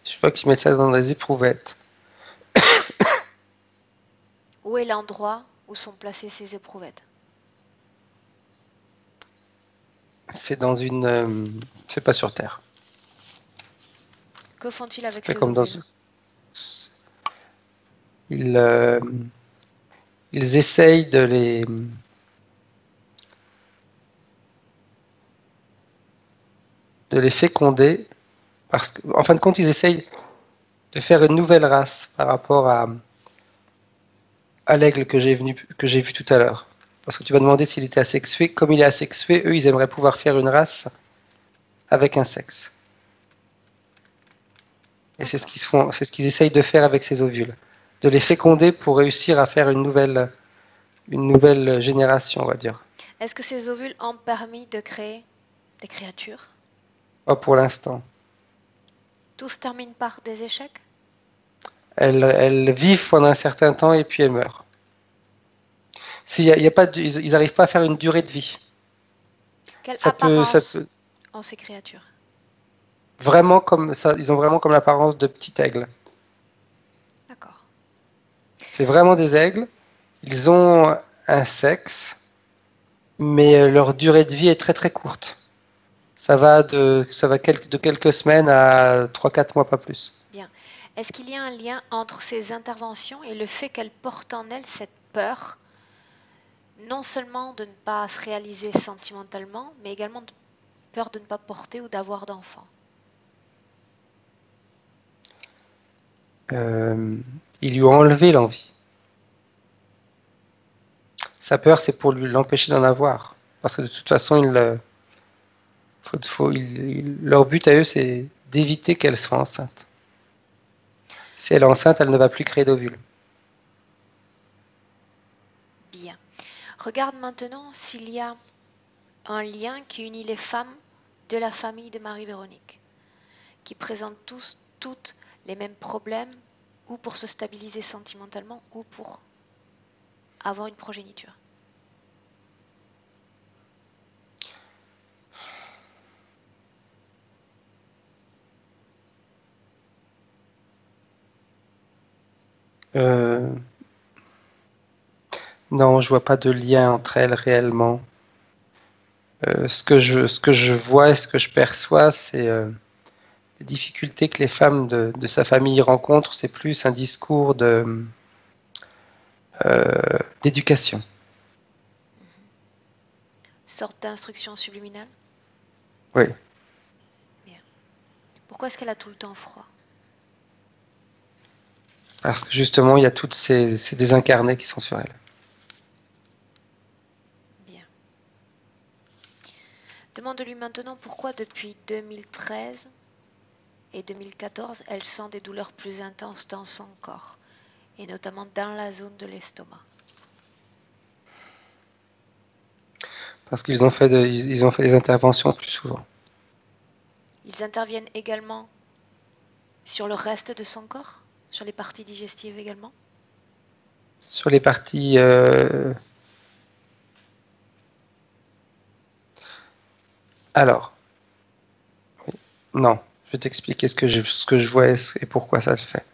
Je vois qu'ils mettent ça dans des éprouvettes. Où est l'endroit où sont placées ces éprouvettes? C'est dans c'est pas sur Terre. Que font-ils avec C'est ces comme dans. ovules? Ils, ils essayent de les féconder parce qu'en fin de compte, ils essayent de faire une nouvelle race par rapport à l'aigle que j'ai vu tout à l'heure. Parce que tu vas demander s'il était asexué. Comme il est asexué, eux, ils aimeraient pouvoir faire une race avec un sexe. Et c'est ce qu'ils essayent de faire avec ces ovules, de les féconder pour réussir à faire une nouvelle génération, on va dire. Est-ce que ces ovules ont permis de créer des créatures? Pas pour l'instant. Tout se termine par des échecs? Elles vivent pendant un certain temps et puis elles meurent. Ils n'arrivent pas à faire une durée de vie. Quelle Ça apparence peut ont ces créatures? vraiment comme ça, ils ont vraiment comme l'apparence de petits aigles. D'accord. C'est vraiment des aigles. Ils ont un sexe, mais leur durée de vie est très très courte. Ça va de quelques semaines à 3-4 mois, pas plus. Bien. Est-ce qu'il y a un lien entre ces interventions et le fait qu'elles portent en elles cette peur, non seulement de ne pas se réaliser sentimentalement, mais également de peur de ne pas porter ou d'avoir d'enfants? Ils lui ont enlevé l'envie. Sa peur, c'est pour l'empêcher d'en avoir. Parce que de toute façon, leur but à eux, c'est d'éviter qu'elle soit enceinte. Si elle est enceinte, elle ne va plus créer d'ovules. Bien. Regarde maintenant s'il y a un lien qui unit les femmes de la famille de Marie-Véronique, qui présentent toutes les mêmes problèmes, ou pour se stabiliser sentimentalement, ou pour avoir une progéniture. Non, je vois pas de lien entre elles réellement. Ce que je vois et ce que je perçois, c'est les difficultés que les femmes de sa famille rencontrent. C'est plus un discours d'éducation. Sorte d'instruction subliminale? Oui. Bien. Pourquoi est-ce qu'elle a tout le temps froid? Parce que justement, il y a toutes ces désincarnés qui sont sur elle. Bien. Demande demande-lui maintenant pourquoi depuis 2013 et 2014, elle sent des douleurs plus intenses dans son corps, et notamment dans la zone de l'estomac. Parce qu'ils ont fait ils ont fait des interventions plus souvent. Ils interviennent également sur le reste de son corps, sur les parties digestives également. Sur les parties... Alors, non, je vais t'expliquer ce que je vois et pourquoi ça se fait.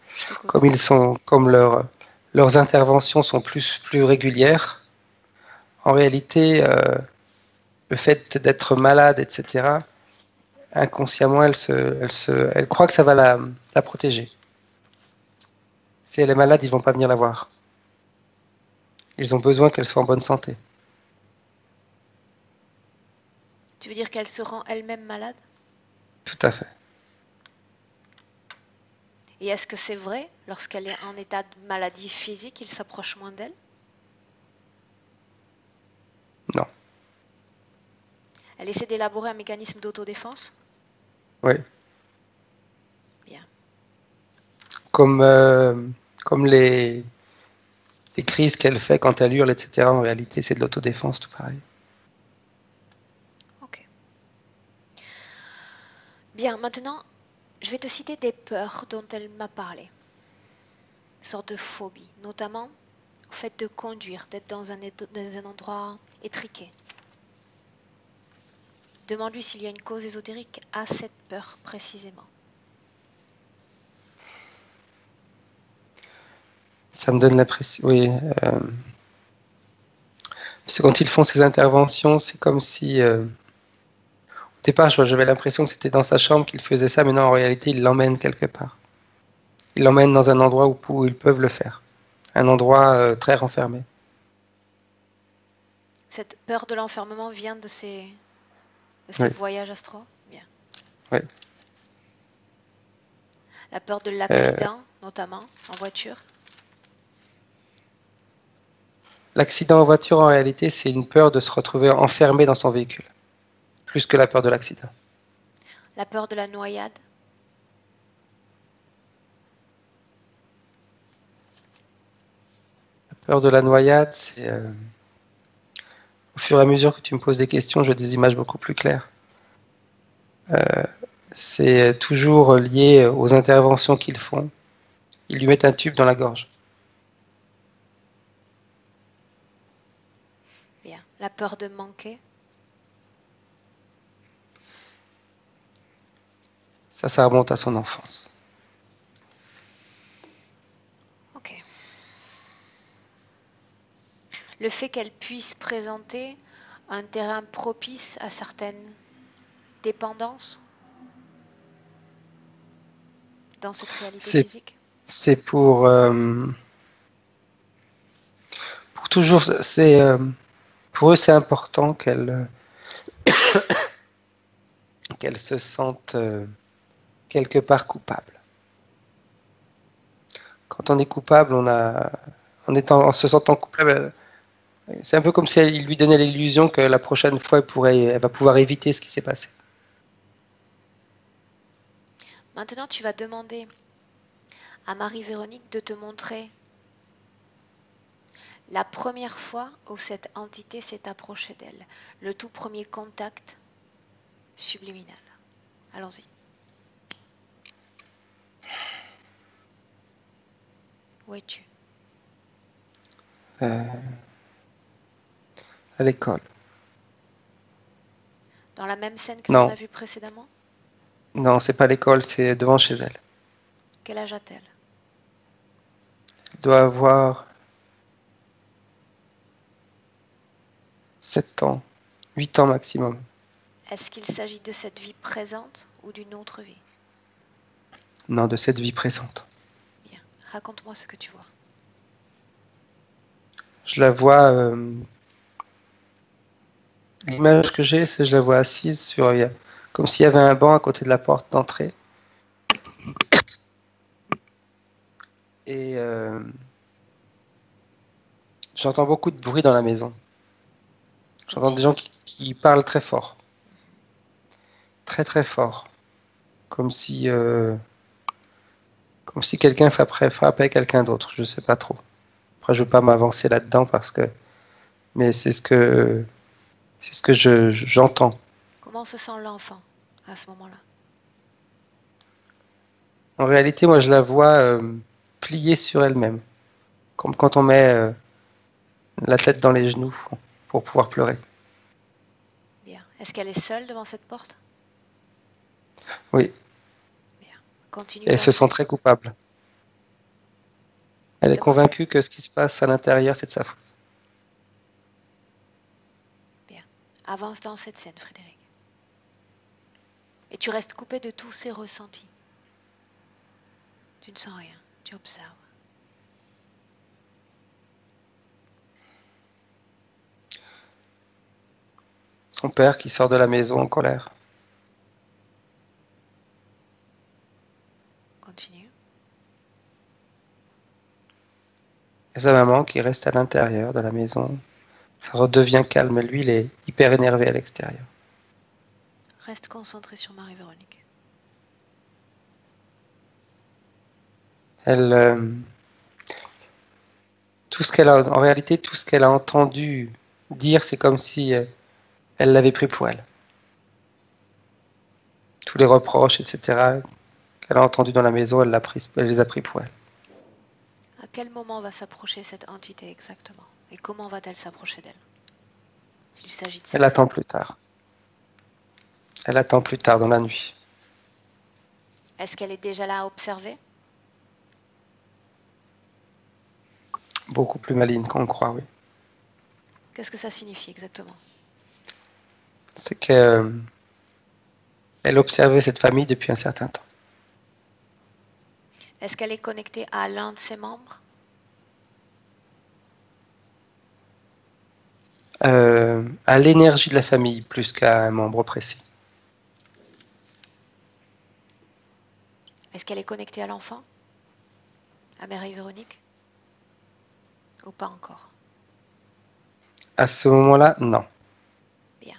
Comme leurs interventions sont plus régulières, en réalité, le fait d'être malade, etc., inconsciemment, elle croit que ça va la protéger. Si elle est malade, ils vont pas venir la voir. Ils ont besoin qu'elle soit en bonne santé. Tu veux dire qu'elle se rend elle-même malade? Tout à fait. Et est-ce que c'est vrai, lorsqu'elle est en état de maladie physique, il s'approche moins d'elle? Non. Elle essaie d'élaborer un mécanisme d'autodéfense? Oui. Bien. Comme les crises qu'elle fait quand elle hurle, etc., en réalité, c'est de l'autodéfense, tout pareil. Ok. Bien, maintenant, je vais te citer des peurs dont elle m'a parlé. Une sorte de phobie, notamment au fait de conduire, d'être dans un endroit étriqué. Demande-lui s'il y a une cause ésotérique à cette peur précisément. Ça me donne l'impression... Oui. C'est quand ils font ces interventions, c'est comme si... au départ, j'avais l'impression que c'était dans sa chambre qu'il faisait ça, mais non, en réalité, il l'emmène quelque part. Il l'emmène dans un endroit où ils peuvent le faire. Un endroit très renfermé. Cette peur de l'enfermement vient de ces Oui. voyages astraux? Bien. Oui. La peur de l'accident, notamment, en voiture? L'accident en voiture, en réalité, c'est une peur de se retrouver enfermé dans son véhicule, plus que la peur de l'accident. La peur de la noyade? La peur de la noyade, c'est... au fur et à mesure que tu me poses des questions, j'ai des images beaucoup plus claires. C'est toujours lié aux interventions qu'ils font. Ils lui mettent un tube dans la gorge. Bien. La peur de manquer? Ça remonte à son enfance. Ok. Le fait qu'elle puisse présenter un terrain propice à certaines dépendances dans cette réalité physique? C'est pour toujours... pour eux, c'est important qu'elle se sente quelque part coupable. Quand on est coupable, en se sentant coupable, c'est un peu comme si il lui donnait l'illusion que la prochaine fois, elle va pouvoir éviter ce qui s'est passé. Maintenant, tu vas demander à Marie-Véronique de te montrer la première fois où cette entité s'est approchée d'elle, le tout premier contact subliminal. Allons-y. Où es-tu? À l'école. Dans la même scène que Non. l'on a vue précédemment? Non, c'est pas l'école, c'est devant chez elle. Quel âge a-t-elle? Elle doit avoir 7 ans, 8 ans maximum. Est-ce qu'il s'agit de cette vie présente ou d'une autre vie? Non, de cette vie présente. Bien, raconte-moi ce que tu vois. Je la vois... l'image que j'ai, c'est que je la vois assise sur... comme s'il y avait un banc à côté de la porte d'entrée. Et j'entends beaucoup de bruit dans la maison. J'entends des gens qui parlent très fort. très très fort, comme si quelqu'un frappait quelqu'un d'autre. Je sais pas trop. Après, je veux pas m'avancer là-dedans mais c'est ce que j'entends. Comment se sent l'enfant à ce moment-là? En réalité, moi, je la vois pliée sur elle-même, comme quand on met la tête dans les genoux pour pouvoir pleurer. Bien. Est-ce qu'elle est seule devant cette porte? Oui, Bien. Continue et elle se sent d'avancer. très coupable. Elle est Demande. convaincue que ce qui se passe à l'intérieur, c'est de sa faute. Bien. Avance dans cette scène, Frédéric. Et tu restes coupé de tous ces ressentis. Tu ne sens rien. Tu observes. Son père qui sort de la maison en colère. Continue. Et sa maman qui reste à l'intérieur de la maison. Ça redevient calme. Lui, il est hyper énervé à l'extérieur. Reste concentré sur Marie-Véronique. Elle, en réalité, tout ce qu'elle a entendu dire, c'est comme si elle l'avait pris pour elle. Tous les reproches, etc., qu'elle a entendus dans la maison, elle les a pris pour elle. À quel moment va s'approcher cette entité exactement? Et comment va-t-elle s'approcher d'elle? S'il s'agit de Elle cette scène. attend plus tard. Elle attend plus tard dans la nuit. Est-ce qu'elle est déjà là à observer? Beaucoup plus maligne qu'on croit, oui. Qu'est-ce que ça signifie exactement? C'est qu'elle observait cette famille depuis un certain temps. Est-ce qu'elle est connectée à l'un de ses membres? À l'énergie de la famille plus qu'à un membre précis. Est-ce qu'elle est connectée à l'enfant? À Marie-Véronique? Ou pas encore? À ce moment-là, non. Bien.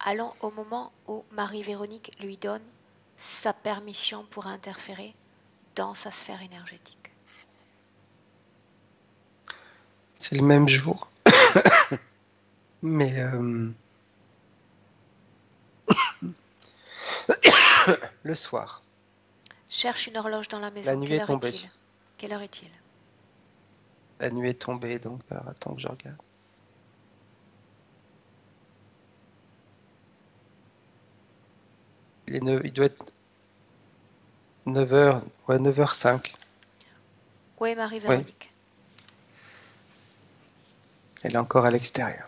Allons au moment où Marie-Véronique lui donne sa permission pour interférer dans sa sphère énergétique. C'est le même jour, mais le soir. Cherche une horloge dans la La maison. nuit Quelle est heure tombée. est-il? Quelle heure est-il? La nuit est tombée, donc alors, attends que je regarde. Il doit être 9h, ouais, 9h05. Où est Oui, Marie-Véronique? elle est encore à l'extérieur.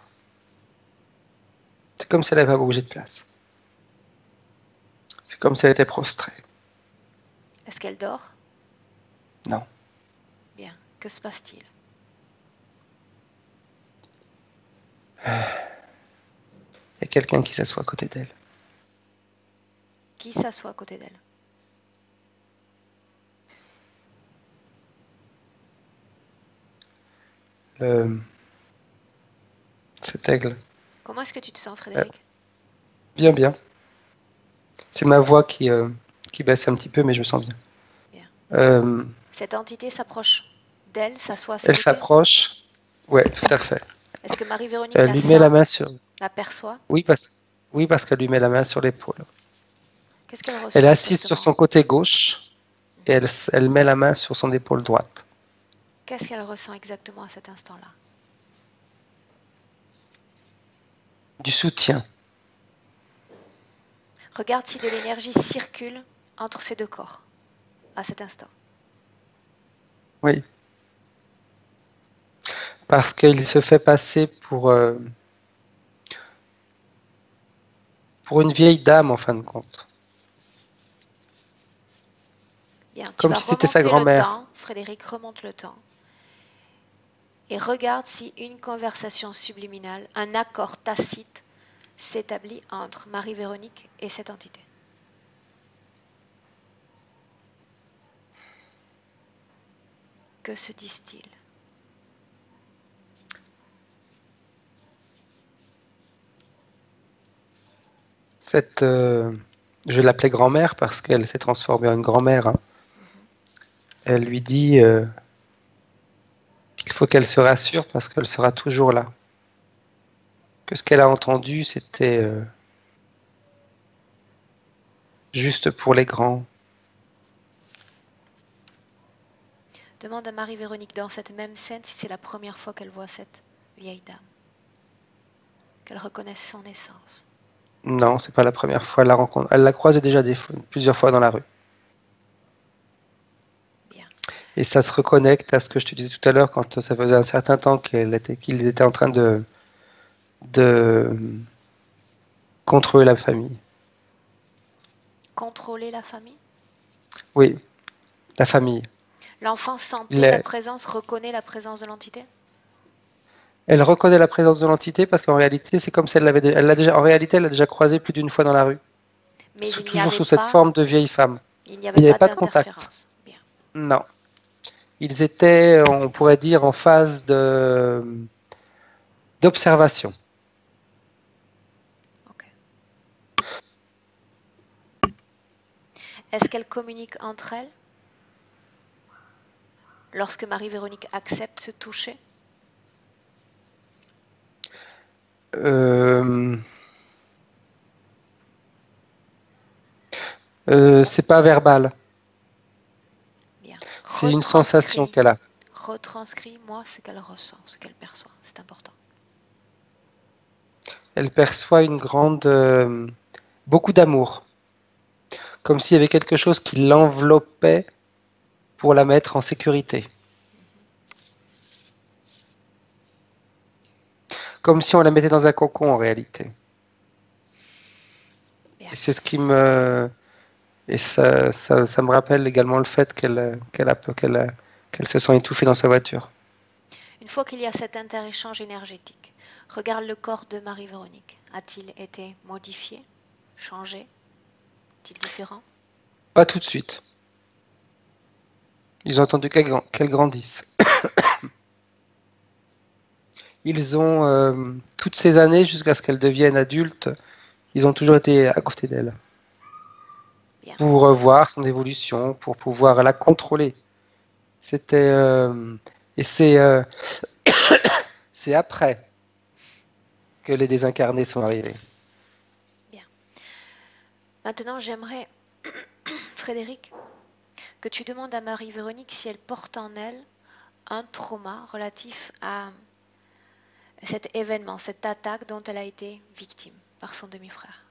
C'est comme si elle n'avait pas bougé de place. C'est comme si elle était prostrée. Est-ce qu'elle dort? Non. Bien. Que se passe-t-il? Il y a quelqu'un qui s'assoit à côté d'elle. Qui s'assoit à côté d'elle? Le- Cet aigle. Comment est-ce que tu te sens, Euh, Frédéric? Bien, bien. C'est ma voix qui baisse un petit peu, mais je me sens bien. Bien. Euh, Cette entité s'approche d'elle, s'assoit à ses Elle côtés. s'approche. Ouais, tout à fait. Est-ce que Marie-Véronique Elle la lui met la sent, main sur. la perçoit? Oui, parce qu'elle lui met la main sur l'épaule. Qu'est-ce qu'elle Elle est ressent assise sur exactement? son côté gauche et elle met la main sur son épaule droite. Qu'est-ce qu'elle ressent exactement à cet instant-là? Du soutien. Regarde si de l'énergie circule entre ces deux corps à cet instant. Oui. Parce qu'il se fait passer pour une vieille dame en fin de compte. Bien, tu Comme vas si c'était sa remonter le grand-mère. temps, Frédéric, remonte le temps. Et regarde si une conversation subliminale, un accord tacite s'établit entre Marie-Véronique et cette entité. Que se disent-ils? je vais l'appeler grand-mère parce qu'elle s'est transformée en une grand-mère, hein. Elle lui dit qu'il faut qu'elle se rassure parce qu'elle sera toujours là. Que ce qu'elle a entendu, c'était juste pour les grands. Demande à Marie-Véronique dans cette même scène si c'est la première fois qu'elle voit cette vieille dame. Qu'elle reconnaisse son essence. Non, c'est pas la première fois. Elle la rencontre. Elle l'a croisée déjà plusieurs fois dans la rue. Bien. Et ça se reconnecte à ce que je te disais tout à l'heure quand ça faisait un certain temps qu'ils étaient en train de contrôler la famille. Contrôler la famille? Oui, la famille. L'enfant sentait la présence, reconnaît la présence de l'entité? Elle reconnaît la présence de l'entité parce qu'en réalité, c'est comme si elle l'a déjà. En réalité, elle l'a déjà croisée plus d'une fois dans la rue. Mais Toujours sous cette forme de vieille femme. Il n'y avait pas de contact. Bien. Non. Ils étaient, on pourrait dire, en phase d'observation. Ok. Est-ce qu'elles communiquent entre elles lorsque Marie-Véronique accepte ce toucher? C'est pas verbal. Bien. C'est une sensation qu'elle a. Retranscris-moi ce qu'elle ressent, ce qu'elle perçoit. C'est important. Elle perçoit beaucoup d'amour. Comme s'il y avait quelque chose qui l'enveloppait pour la mettre en sécurité. Comme si on la mettait dans un cocon en réalité. Bien. Et c'est ce qui me... Et ça me rappelle également le fait qu'elle se sent étouffée dans sa voiture. Une fois qu'il y a cet interéchange énergétique, regarde le corps de Marie-Véronique. A-t-il été modifié, changé? Est-il différent? Pas tout de suite. Ils ont attendu qu'elle grandisse. Ils ont, toutes ces années, jusqu'à ce qu'elle devienne adulte, ils ont toujours été à côté d'elle. Bien. Pour voir son évolution, pour pouvoir la contrôler. C'était... et c'est après que les désincarnés sont arrivés. Bien. Maintenant, j'aimerais, Frédéric, que tu demandes à Marie-Véronique si elle porte en elle un trauma relatif à cet événement, cette attaque dont elle a été victime par son demi-frère.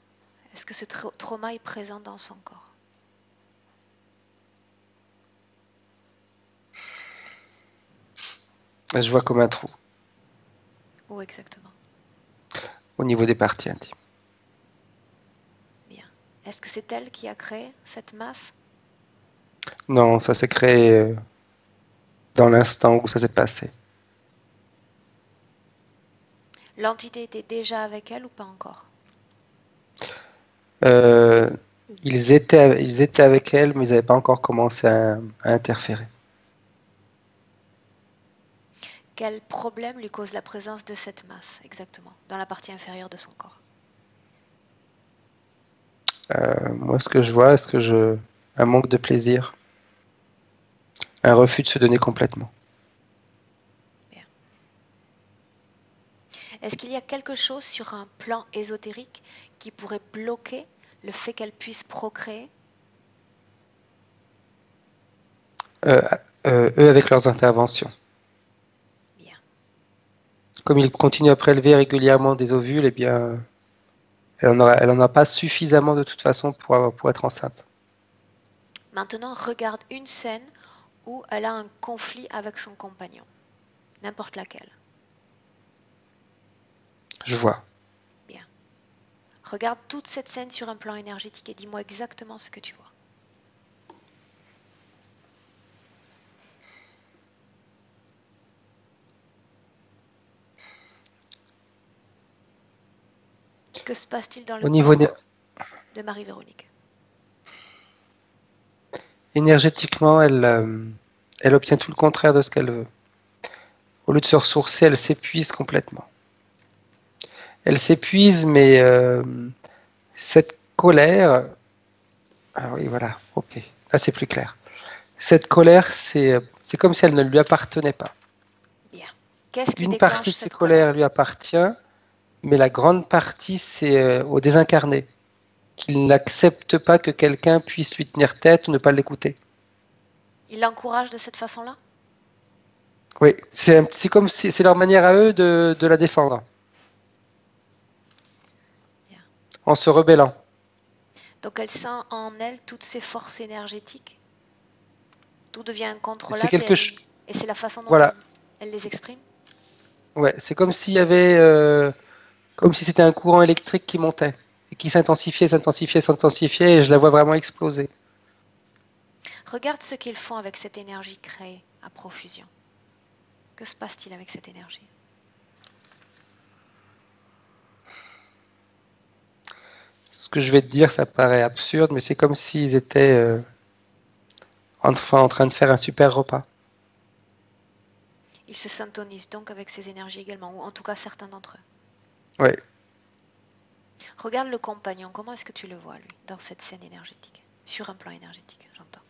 Est-ce que ce trauma est présent dans son corps? Je vois comme un trou. Où exactement? Au niveau des parties intimes. Bien. Est-ce que c'est elle qui a créé cette masse? Non, ça s'est créé dans l'instant où ça s'est passé. L'entité était déjà avec elle ou pas encore? Ils étaient avec elle, mais ils n'avaient pas encore commencé à interférer. Quel problème lui cause la présence de cette masse, exactement, dans la partie inférieure de son corps? Moi, ce que je vois, un manque de plaisir, un refus de se donner complètement. Bien. Est-ce qu'il y a quelque chose sur un plan ésotérique qui pourrait bloquer le fait qu'elle puisse procréer? Eux avec leurs interventions. Bien. Comme ils continuent à prélever régulièrement des ovules, eh bien, elle en a pas suffisamment de toute façon pour être enceinte. Maintenant, regarde une scène où elle a un conflit avec son compagnon, n'importe laquelle. Je vois. Bien. Regarde toute cette scène sur un plan énergétique et dis-moi exactement ce que tu vois. Que se passe-t-il dans le corps de Marie-Véronique? Énergétiquement, elle obtient tout le contraire de ce qu'elle veut. Au lieu de se ressourcer, elle s'épuise complètement. Elle s'épuise, mais Cette colère, ah oui, voilà, ok, là c'est plus clair. Cette colère, c'est comme si elle ne lui appartenait pas. Bien. Qu'est-ce qui Une partie déclenche de ses cette colère? colères lui appartient, mais la grande partie, c'est au désincarné, qu'il n'accepte pas que quelqu'un puisse lui tenir tête ou ne pas l'écouter. Il l'encourage de cette façon-là? Oui, c'est comme si c'est leur manière à eux de la défendre, Bien. en se rebellant. Donc elle sent en elle toutes ses forces énergétiques. Tout devient C'est incontrôlable quelque chose. et c'est la façon dont Voilà, elle les exprime. ouais, c'est comme s'il y avait, comme si c'était un courant électrique qui montait et qui s'intensifiait, s'intensifiait, s'intensifiait, et je la vois vraiment exploser. Regarde ce qu'ils font avec cette énergie créée à profusion. Que se passe-t-il avec cette énergie? Ce que je vais te dire, ça paraît absurde, mais c'est comme s'ils étaient enfin en train de faire un super repas. Ils se syntonisent donc avec ces énergies également, ou en tout cas certains d'entre eux. Ouais. Regarde le compagnon, comment est-ce que tu le vois, lui, dans cette scène énergétique? Sur un plan énergétique, j'entends.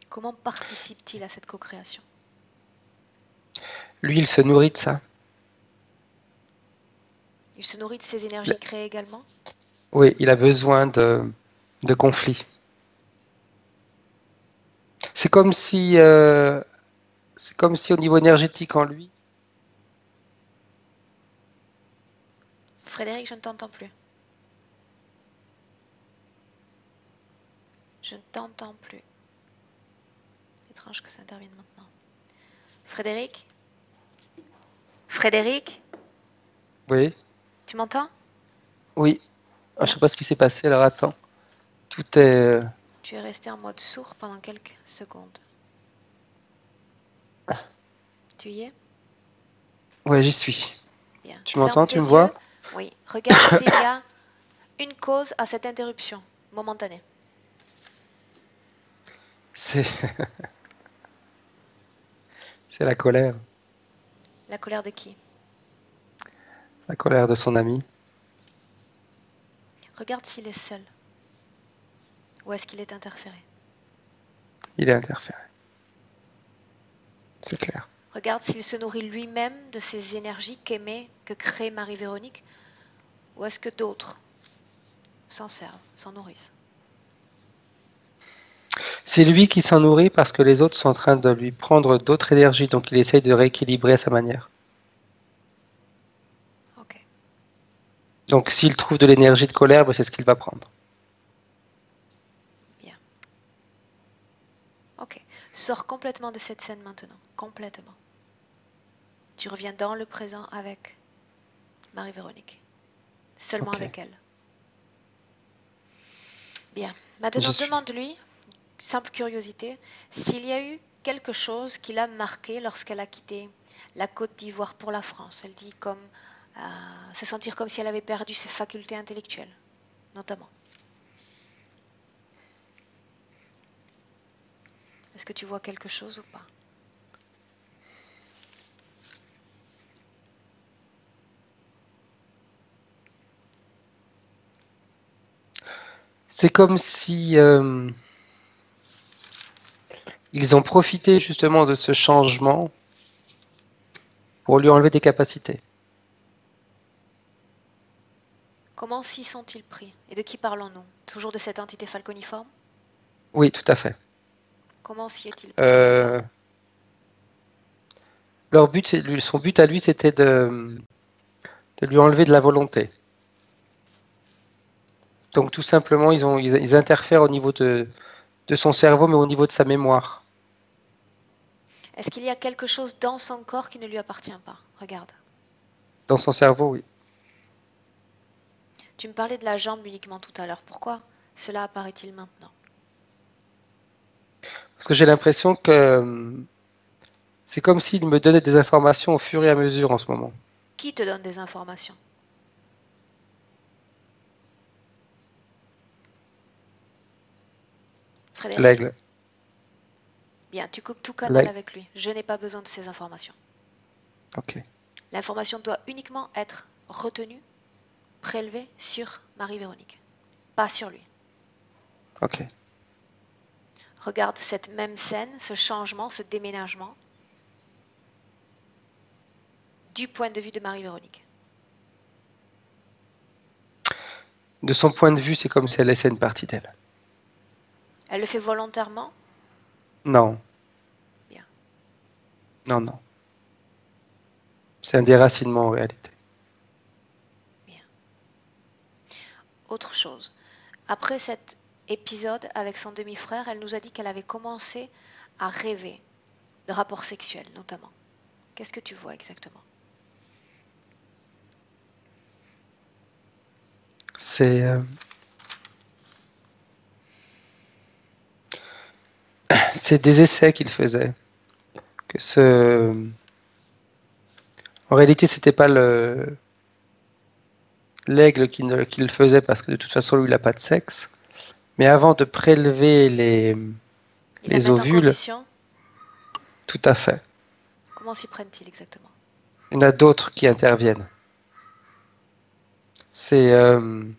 Comment participe-t-il à cette co-création? Lui, il se nourrit de ça. Il se nourrit de ces énergies créées également? Oui, il a besoin de conflits. C'est comme si au niveau énergétique en lui, Frédéric, je ne t'entends plus. Je ne t'entends plus. Étrange que ça intervienne maintenant. Frédéric? Frédéric? oui, Tu m'entends? oui. Ah, je Bien. sais pas ce qui s'est passé, alors attends. Tout est. Tu es resté en mode sourd pendant quelques secondes. Tu y es? Ouais, j'y suis. Bien. Tu Ferme m'entends, tes tu me yeux. vois? Oui. Regarde s'il y a une cause à cette interruption momentanée. C'est c'est la colère. La colère de qui? La colère de son ami. Regarde s'il est seul. Ou est-ce qu'il est interféré? Il est interféré. C'est clair. Regarde s'il se nourrit lui-même de ces énergies qu'émet, que crée Marie-Véronique. Ou est-ce que d'autres s'en servent, s'en nourrissent? C'est lui qui s'en nourrit parce que les autres sont en train de lui prendre d'autres énergies, donc il essaye de rééquilibrer à sa manière. Ok. Donc s'il trouve de l'énergie de colère, ben, c'est ce qu'il va prendre. Bien. Ok. Sors complètement de cette scène maintenant. Complètement. Tu reviens dans le présent avec Marie-Véronique. Seulement Ok, avec elle. Bien. Maintenant, j'y suis. demande-lui, simple curiosité, s'il y a eu quelque chose qui l'a marqué lorsqu'elle a quitté la Côte d'Ivoire pour la France. Elle dit comme se sentir comme si elle avait perdu ses facultés intellectuelles, notamment. Est-ce que tu vois quelque chose ou pas? C'est comme si ils ont profité justement de ce changement pour lui enlever des capacités. Comment s'y sont-ils pris? Et de qui parlons-nous? Toujours de cette entité falconiforme? Oui, tout à fait. Comment s'y est-il pris pour toi? Euh, son but à lui, c'était de lui enlever de la volonté. Donc tout simplement, ils interfèrent au niveau de son cerveau, mais au niveau de sa mémoire. Est-ce qu'il y a quelque chose dans son corps qui ne lui appartient pas? Regarde. Dans son cerveau, oui. Tu me parlais de la jambe uniquement tout à l'heure. Pourquoi cela apparaît-il maintenant? Parce que j'ai l'impression que c'est comme s'il me donnait des informations au fur et à mesure en ce moment. Qui te donne des informations? Frédéric? L'aigle. Bien, tu coupes tout canal L'aigle. avec lui. Je n'ai pas besoin de ces informations. Ok. L'information doit uniquement être retenu, prélevé sur Marie-Véronique, pas sur lui. Ok. Regarde cette même scène, ce changement, ce déménagement, du point de vue de Marie-Véronique. De son point de vue, c'est comme si elle laissait une partie d'elle. Elle le fait volontairement? Non. Bien. Non, non. C'est un déracinement en réalité. Bien. Autre chose. Après cet épisode avec son demi-frère, elle nous a dit qu'elle avait commencé à rêver de rapports sexuels, notamment. Qu'est-ce que tu vois exactement? C'est des essais qu'il faisait. En réalité, c'était pas l'aigle qui le faisait parce que de toute façon, lui, il n'a pas de sexe. Mais avant de prélever Ils la les mettent en ovules, condition? tout à fait. Comment s'y prennent-ils exactement? Il y en a d'autres qui interviennent. Ceux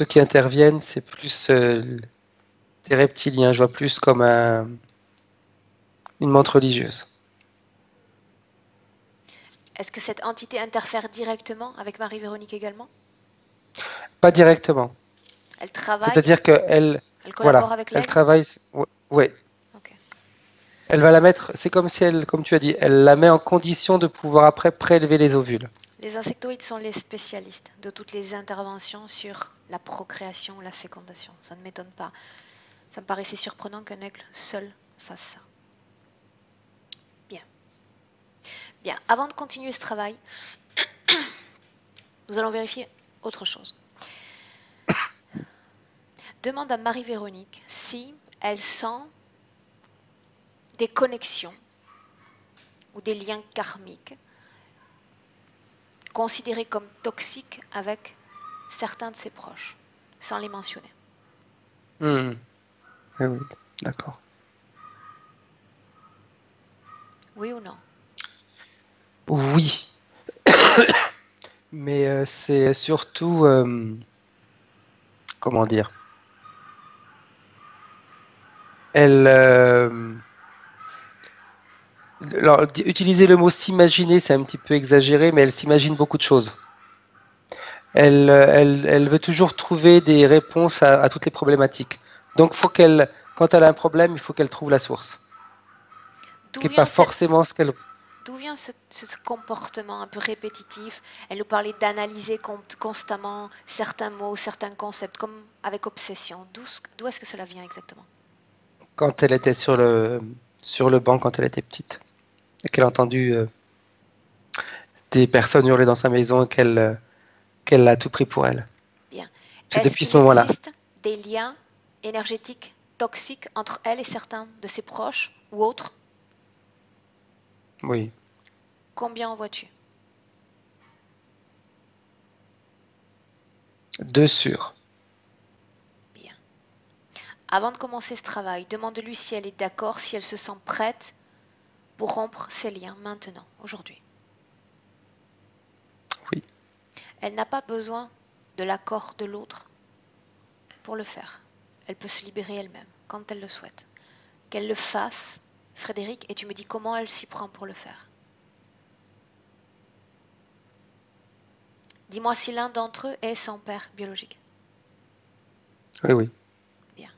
qui interviennent, c'est plus des reptiliens. Je vois plus comme une montre religieuse. Est-ce que cette entité interfère directement avec Marie-Véronique également? Pas directement. Elle travaille? C'est-à-dire qu'elle, Elle collabore voilà, avec elle l'aigle? travaille. Oui. Ok. Elle va la mettre. C'est comme si elle, comme tu as dit, elle la met en condition de pouvoir après prélever les ovules. Les insectoïdes sont les spécialistes de toutes les interventions sur la procréation, la fécondation. Ça ne m'étonne pas. Ça me paraissait surprenant qu'un aigle seul fasse ça. Bien. Bien. Avant de continuer ce travail, nous allons vérifier autre chose. Demande à Marie-Véronique si elle sent des connexions ou des liens karmiques considérés comme toxiques avec certains de ses proches, sans les mentionner. Oui, oui, d'accord. Oui ou non? Oui, mais c'est surtout, comment dire, elle, alors, utiliser le mot s'imaginer, c'est un petit peu exagéré, mais elle s'imagine beaucoup de choses. Elle veut toujours trouver des réponses à toutes les problématiques. Donc, quand elle a un problème, il faut qu'elle trouve la source, D'où qui n'est pas vient forcément ce qu'elle. D'où vient ce comportement un peu répétitif? Elle nous parlait d'analyser constamment certains mots, certains concepts, comme avec obsession. D'où est-ce que cela vient exactement? Quand elle était sur le banc, quand elle était petite, et qu'elle a entendu des personnes hurler dans sa maison et qu'elle a tout pris pour elle. Bien. C'est Est-ce depuis ce qu'il moment-là. existe des liens énergétiques toxiques entre elle et certains de ses proches ou autres? Oui. Combien en vois-tu? 2 sur. Bien. Avant de commencer ce travail, demande-lui si elle est d'accord, si elle se sent prête pour rompre ces liens maintenant, aujourd'hui. Oui. Elle n'a pas besoin de l'accord de l'autre pour le faire. Elle peut se libérer elle-même quand elle le souhaite. Qu'elle le fasse, Frédéric, et tu me dis comment elle s'y prend pour le faire. Dis-moi si l'un d'entre eux est son père biologique. Oui, oui. Bien.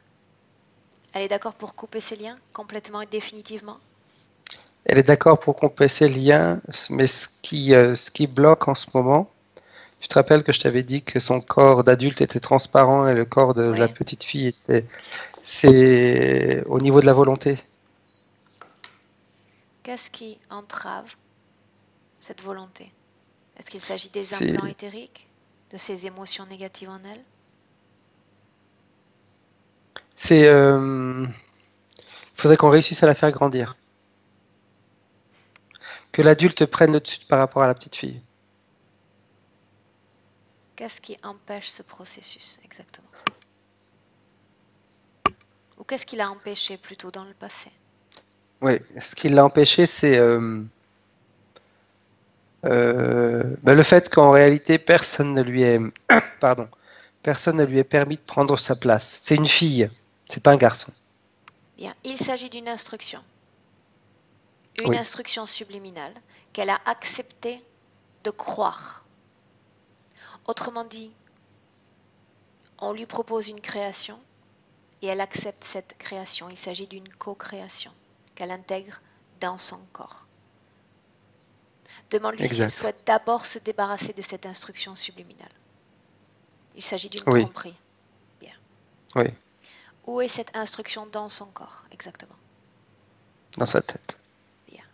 Elle est d'accord pour couper ces liens complètement et définitivement? Elle est d'accord pour qu'on paie ces liens, mais ce qui bloque en ce moment, tu te rappelles que je t'avais dit que son corps d'adulte était transparent et le corps de la Oui. petite fille c'est au niveau de la volonté. Qu'est-ce qui entrave cette volonté? Est-ce qu'il s'agit des C'est, implants éthériques, de ces émotions négatives en elle? il faudrait qu'on réussisse à la faire grandir. Que l'adulte prenne le dessus par rapport à la petite fille. Qu'est-ce qui empêche ce processus exactement? Ou qu'est-ce qui l'a empêché plutôt dans le passé? Oui, ce qui l'a empêché, c'est Le fait qu'en réalité, personne ne lui est, pardon, personne ne lui est permis de prendre sa place. C'est une fille, c'est pas un garçon. Bien, il s'agit d'une instruction. Une Oui, instruction subliminale qu'elle a accepté de croire. Autrement dit, on lui propose une création et elle accepte cette création. Il s'agit d'une co-création qu'elle intègre dans son corps. Demande-lui si elle exact. souhaite d'abord se débarrasser de cette instruction subliminale. Il s'agit d'une Oui, tromperie. Bien. oui, Où est cette instruction dans son corps, exactement? dans sa tête. Bien.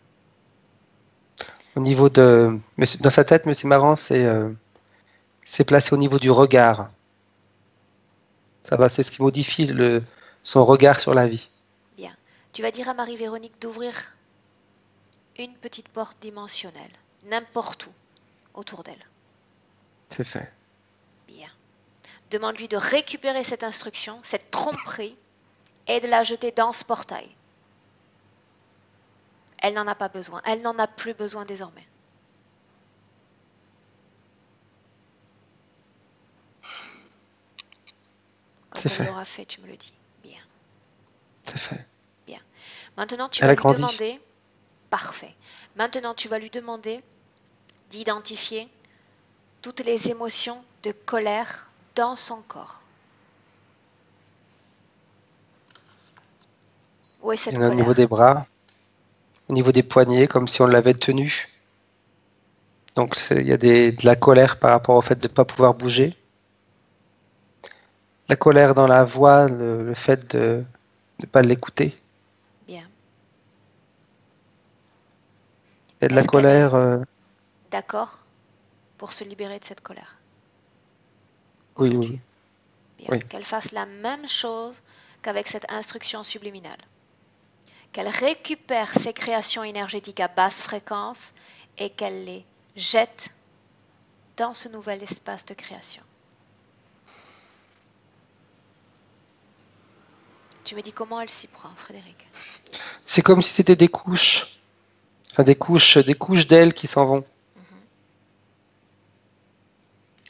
Au niveau de, dans sa tête, mais c'est marrant, c'est placé au niveau du regard. Ça va, c'est ce qui modifie son regard sur la vie. Bien. Tu vas dire à Marie-Véronique d'ouvrir une petite porte dimensionnelle, n'importe où, autour d'elle. C'est fait. Bien. Demande-lui de récupérer cette instruction, cette tromperie, et de la jeter dans ce portail. Elle n'en a pas besoin. Elle n'en a plus besoin désormais. Quand C'est elle fait. l'aura fait, tu me le dis. Bien. C'est fait. Bien. Maintenant, tu Elle vas a lui grandi. demander. Parfait. Maintenant, tu vas lui demander d'identifier toutes les émotions de colère dans son corps. Où est Il y cette en a au niveau colère? des bras, au niveau des poignets, comme si on l'avait tenu. Donc il y a de la colère par rapport au fait de ne pas pouvoir bouger. La colère dans la voix, le fait de ne pas l'écouter. Bien. Il y a de la Est-ce qu'elle est colère. d'accord pour se libérer de cette colère Oui, oui, aujourd'hui? oui. Bien. Oui. Qu'elle fasse la même chose qu'avec cette instruction subliminale. Qu'elle récupère ses créations énergétiques à basse fréquence et qu'elle les jette dans ce nouvel espace de création. Tu me dis comment elle s'y prend, Frédéric? C'est comme si c'était des couches. Enfin, des couches d'ailes qui s'en vont. Mhm.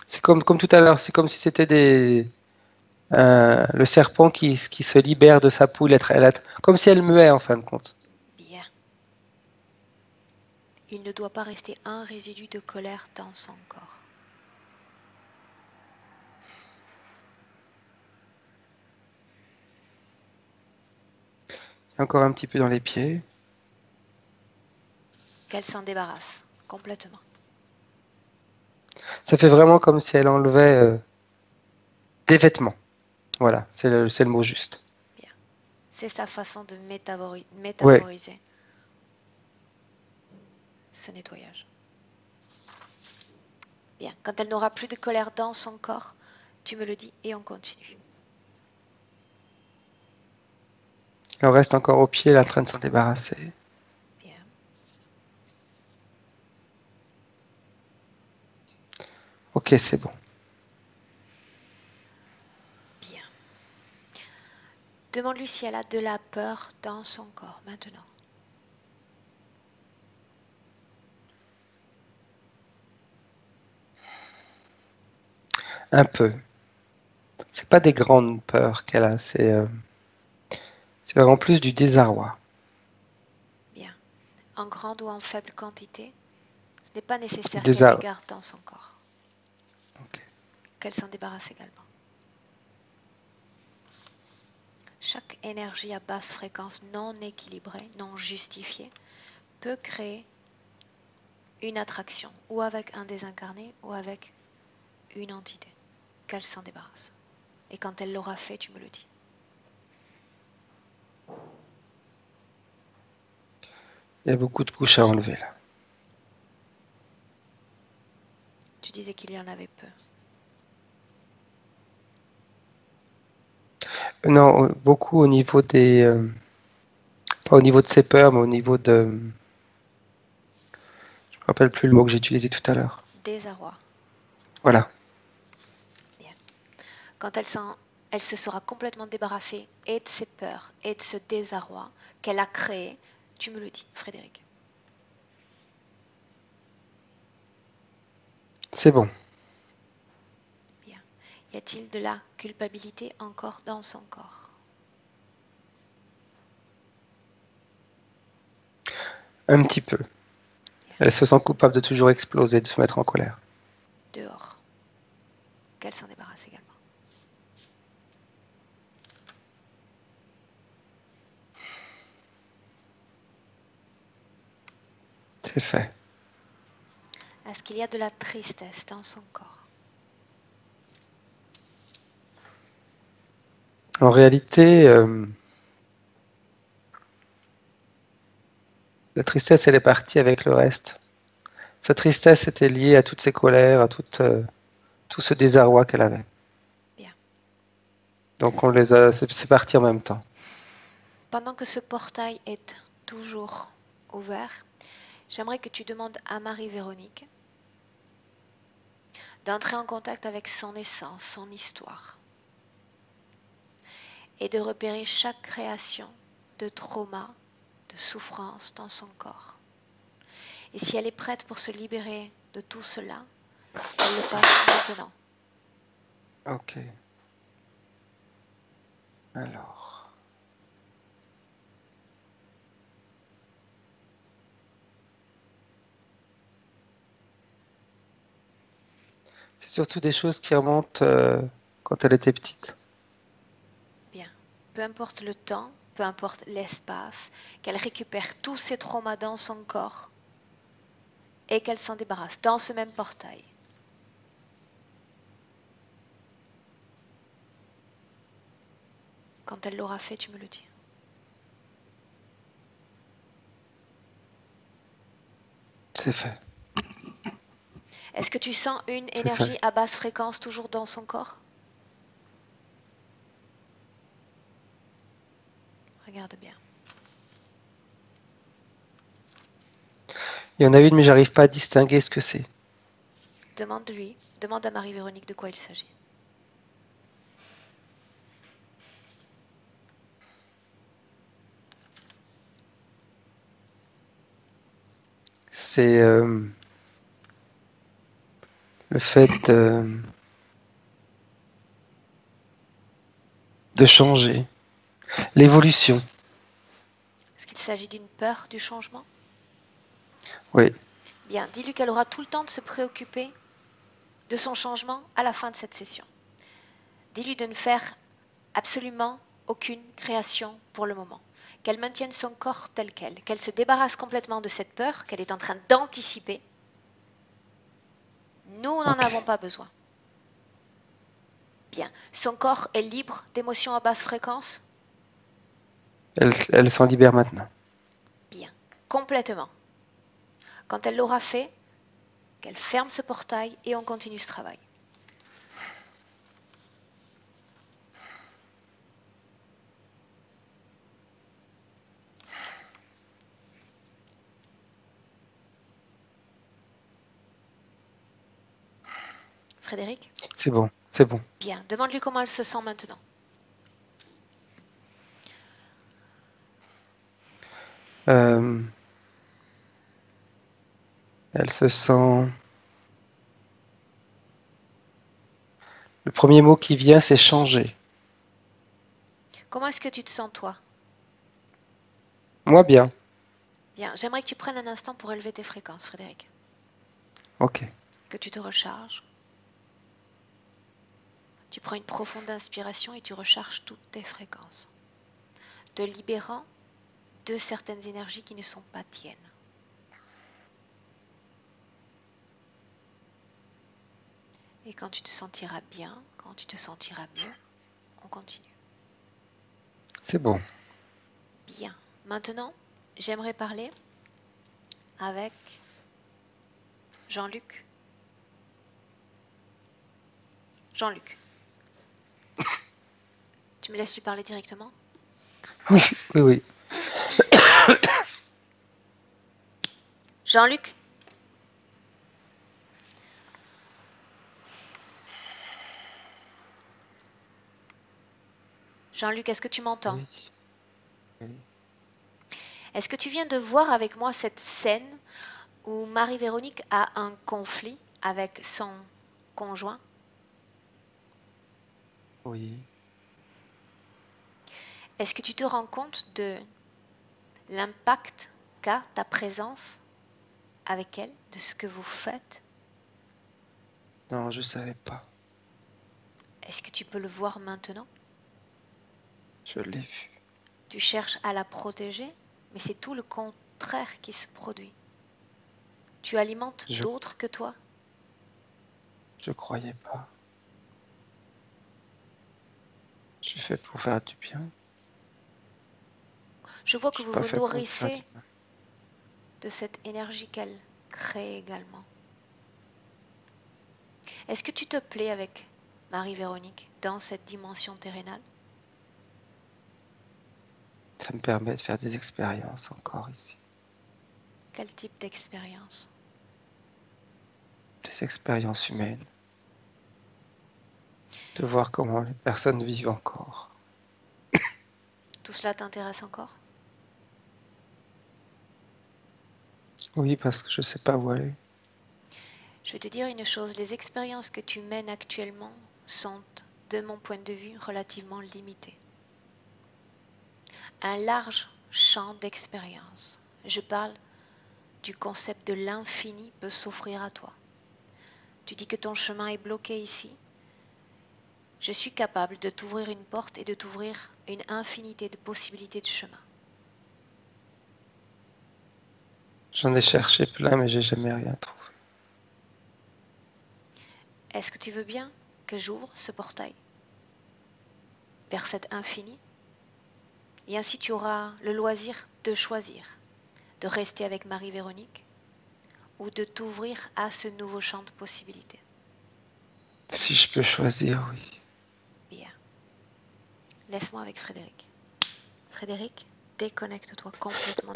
C'est comme tout à l'heure. C'est comme si c'était le serpent qui se libère de sa poule. Comme si elle muait en fin de compte. Bien. Il ne doit pas rester un résidu de colère dans son corps. Encore un petit peu dans les pieds. Qu'elle s'en débarrasse complètement. Ça fait vraiment comme si elle enlevait des vêtements. Voilà, c'est le mot juste. Bien. C'est sa façon de Ouais. métaphoriser ce nettoyage. Bien. Quand elle n'aura plus de colère dans son corps, tu me le dis et on continue. On reste encore au pied, là, en train de s'en débarrasser. Bien. Ok, c'est bon. Bien. Demande-lui si elle a de la peur dans son corps maintenant. Un peu. C'est pas des grandes peurs qu'elle a, c'est vraiment plus du désarroi. Bien. En grande ou en faible quantité, ce n'est pas Du nécessaire qu'elle les désarroi. garde dans son corps. Ok. Qu'elle s'en débarrasse également. Chaque énergie à basse fréquence non équilibrée, non justifiée, peut créer une attraction, ou avec un désincarné, ou avec une entité. Qu'elle s'en débarrasse. Et quand elle l'aura fait, tu me le dis. Il y a beaucoup de couches à enlever là. Tu disais qu'il y en avait peu. Non, beaucoup au niveau pas au niveau de ses peurs, mais au niveau je me rappelle plus le mot que j'ai utilisé tout à l'heure. Désarroi. Voilà. Bien. Quand elle se sera complètement débarrassée et de ses peurs et de ce désarroi qu'elle a créé, tu me le dis, Frédéric. C'est bon. Bien. Y a-t-il de la culpabilité encore dans son corps? Un petit peu. Elle se sent coupable de toujours exploser, de se mettre en colère. Dehors. Qu'elle s'en débarrasse également. C'est fait. Est-ce qu'il y a de la tristesse dans son corps? En réalité, la tristesse, elle est partie avec le reste. Sa tristesse était liée à toutes ses colères, à tout ce désarroi qu'elle avait. Bien. Donc c'est parti en même temps. Pendant que ce portail est toujours ouvert, j'aimerais que tu demandes à Marie-Véronique d'entrer en contact avec son essence, son histoire, et de repérer chaque création de trauma, de souffrance dans son corps. Et si elle est prête pour se libérer de tout cela, qu'elle le fasse maintenant. Ok. Alors. C'est surtout des choses qui remontent quand elle était petite. Bien. Peu importe le temps, peu importe l'espace, qu'elle récupère tous ses traumas dans son corps et qu'elle s'en débarrasse dans ce même portail. Quand elle l'aura fait, tu me le dis. C'est fait. Est-ce que tu sens une C'est fait. énergie à basse fréquence toujours dans son corps? Regarde bien. Il y en a une, mais j'arrive pas à distinguer ce que c'est. Demande-lui, demande à Marie-Véronique de quoi il s'agit. C'est le fait de changer, l'évolution. Est-ce qu'il s'agit d'une peur du changement? Oui, Bien, dis-lui qu'elle aura tout le temps de se préoccuper de son changement à la fin de cette session. Dis-lui de ne faire absolument aucune création pour le moment. Qu'elle maintienne son corps tel quel, qu'elle se débarrasse complètement de cette peur qu'elle est en train d'anticiper. Nous n'en avons pas besoin. Bien. Son corps est libre d'émotions à basse fréquence? elle s'en libère maintenant. Bien. Complètement. Quand elle l'aura fait, qu'elle ferme ce portail et on continue ce travail. Frédéric? C'est bon, c'est bon. Bien. Demande-lui comment elle se sent maintenant. Elle se sent... Le premier mot qui vient, c'est changer. Comment est-ce que tu te sens, toi? Moi, bien. Bien. J'aimerais que tu prennes un instant pour élever tes fréquences, Frédéric. Ok. Que tu te recharges. Tu prends une profonde inspiration et tu recharges toutes tes fréquences, te libérant de certaines énergies qui ne sont pas tiennes. Et quand tu te sentiras bien, quand tu te sentiras mieux, on continue. C'est bon. Bien. Maintenant, j'aimerais parler avec Jean-Luc. Jean-Luc, tu me laisses lui parler directement? Oui, oui, oui. Jean-Luc? Jean-Luc, est-ce que tu m'entends? Oui. Oui. Est-ce que tu viens de voir avec moi cette scène où Marie-Véronique a un conflit avec son conjoint. Oui. Est-ce que tu te rends compte de l'impact qu'a ta présence avec elle, de ce que vous faites? Non, je savais pas. Est-ce que tu peux le voir maintenant? Je l'ai vu. Tu cherches à la protéger, mais c'est tout le contraire qui se produit. Tu alimentes d'autres que toi. Je croyais pas. Je fais pour faire du bien. Je vois que Je suis vous pas vous fait pour faire du nourrissez bien. de cette énergie qu'elle crée également. Est-ce que tu te plais avec Marie-Véronique dans cette dimension terrénale? Ça me permet de faire des expériences encore ici. Quel type d'expérience? Des expériences humaines. De voir comment les personnes vivent encore. Tout cela t'intéresse encore? Oui, parce que je sais pas où aller. Je vais te dire une chose, les expériences que tu mènes actuellement sont, de mon point de vue, relativement limitées. Un large champ d'expérience. Je parle du concept de l'infini peut s'offrir à toi. Tu dis que ton chemin est bloqué ici. Je suis capable de t'ouvrir une porte et de t'ouvrir une infinité de possibilités de chemin. J'en ai cherché plein, mais j'ai jamais rien trouvé. Est-ce que tu veux bien que j'ouvre ce portail vers cet infini? Et ainsi tu auras le loisir de choisir, de rester avec Marie-Véronique ou de t'ouvrir à ce nouveau champ de possibilités. Si je peux choisir, oui. Bien. Laisse-moi avec Frédéric. Frédéric, déconnecte-toi complètement.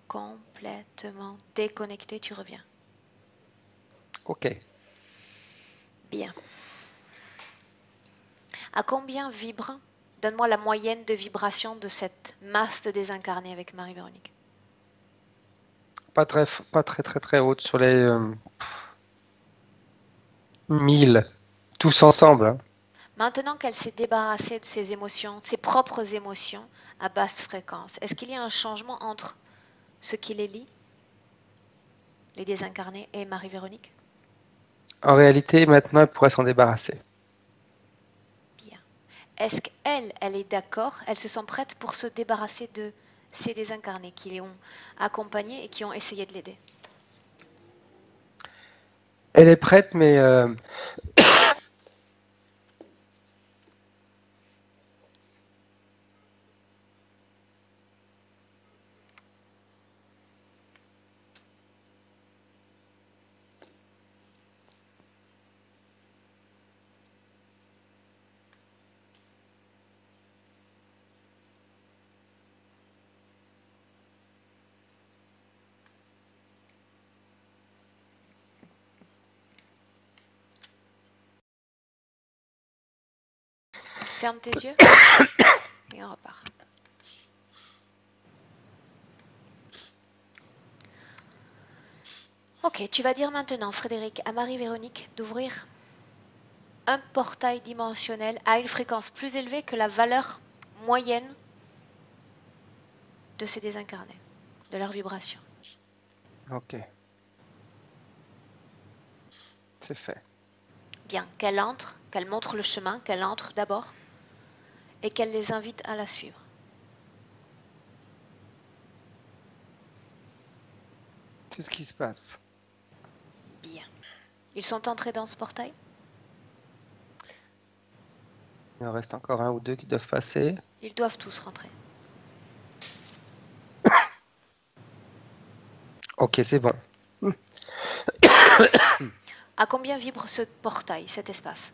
Complètement déconnecté, tu reviens. Ok. Bien. À combien vibre? Donne-moi la moyenne de vibration de cette masse de désincarnés avec Marie-Véronique. Pas très haute sur les 1000. Tous ensemble. Hein. Maintenant qu'elle s'est débarrassée de ses émotions, ses propres émotions à basse fréquence, est-ce qu'il y a un changement entre ce qui les lie, les désincarnés et Marie-Véronique? En réalité, maintenant, elle pourrait s'en débarrasser. Bien. Est-ce qu'elle, elle est d'accord? Elle se sent prête pour se débarrasser de ces désincarnés qui les ont accompagnés et qui ont essayé de l'aider? Elle est prête, mais Ferme tes yeux et on repart. Ok, tu vas dire maintenant, Frédéric, à Marie-Véronique d'ouvrir un portail dimensionnel à une fréquence plus élevée que la valeur moyenne de ces désincarnés, de leur vibration. ok. C'est fait. Bien, qu'elle entre, qu'elle montre le chemin, qu'elle entre d'abord et qu'elle les invite à la suivre. C'est ce qui se passe. Bien. Ils sont entrés dans ce portail? Il en reste encore un ou deux qui doivent passer. Ils doivent tous rentrer. Ok, c'est bon. À combien vibre ce portail, cet espace?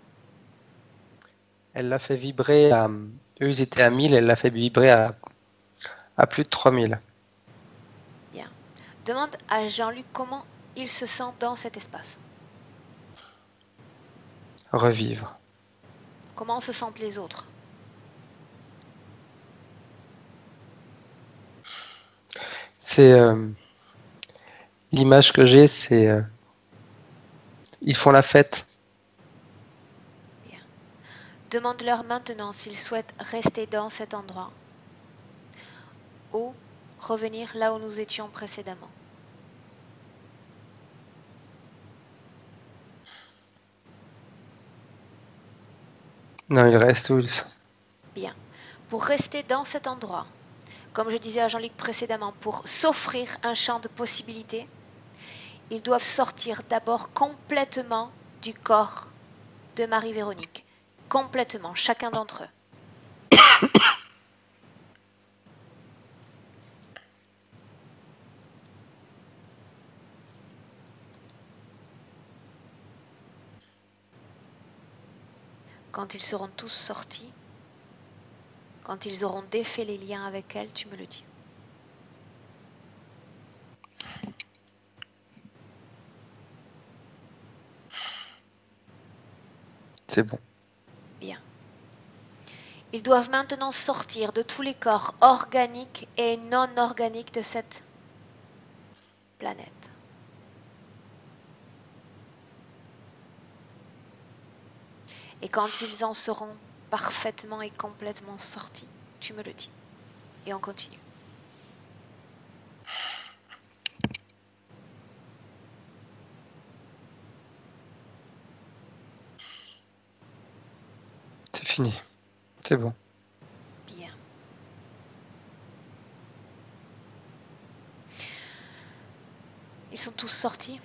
Elle l'a fait vibrer à... Eux, ils étaient à 1000, elle l'a fait vibrer à plus de 3000. Bien. Demande à Jean-Luc comment il se sent dans cet espace. Revivre. Comment se sentent les autres? C'est... l'image que j'ai, c'est ils font la fête. Bien. Demande-leur maintenant s'ils souhaitent rester dans cet endroit ou revenir là où nous étions précédemment. Non, ils restent où ils sont. Bien. Pour rester dans cet endroit, comme je disais à Jean-Luc précédemment, pour s'offrir un champ de possibilités, ils doivent sortir d'abord complètement du corps de Marie-Véronique. Complètement, chacun d'entre eux. Quand ils seront tous sortis, quand ils auront défait les liens avec elle, tu me le dis. C'est bon. Bien. Ils doivent maintenant sortir de tous les corps organiques et non organiques de cette planète. Et quand ils en seront parfaitement et complètement sortis, tu me le dis. Et on continue. C'est fini. C'est bon. Bien. Ils sont tous sortis.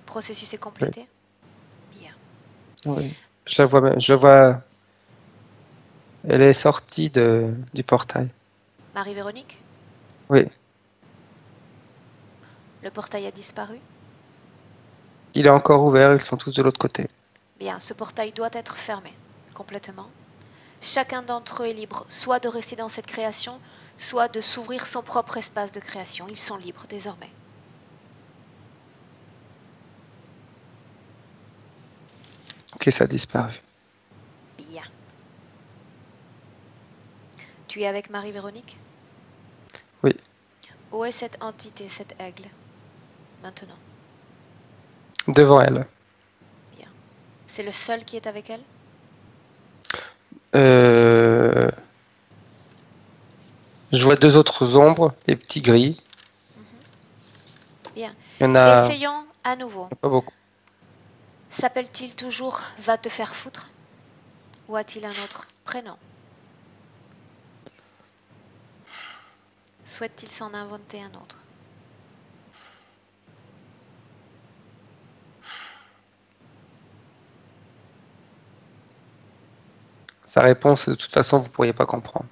Le processus est complété. Bien. Oui. Je la vois. Elle est sortie du portail. Marie-Véronique, Oui. le portail a disparu. Il est encore ouvert, ils sont tous de l'autre côté. Bien, ce portail doit être fermé complètement. Chacun d'entre eux est libre, soit de rester dans cette création, soit de s'ouvrir son propre espace de création. Ils sont libres désormais. Ok, ça a disparu. Bien. Tu es avec Marie-Véronique? Oui. Où est cette entité, cet aigle, maintenant? Devant elle. Bien. C'est le seul qui est avec elle? Je vois deux autres ombres, les petits gris. Bien. Il y en a Essayons à nouveau. pas beaucoup. S'appelle-t-il toujours Va te faire foutre? Ou a-t-il un autre prénom? Souhaite-t-il s'en inventer un autre? Sa réponse, de toute façon, vous ne pourriez pas comprendre.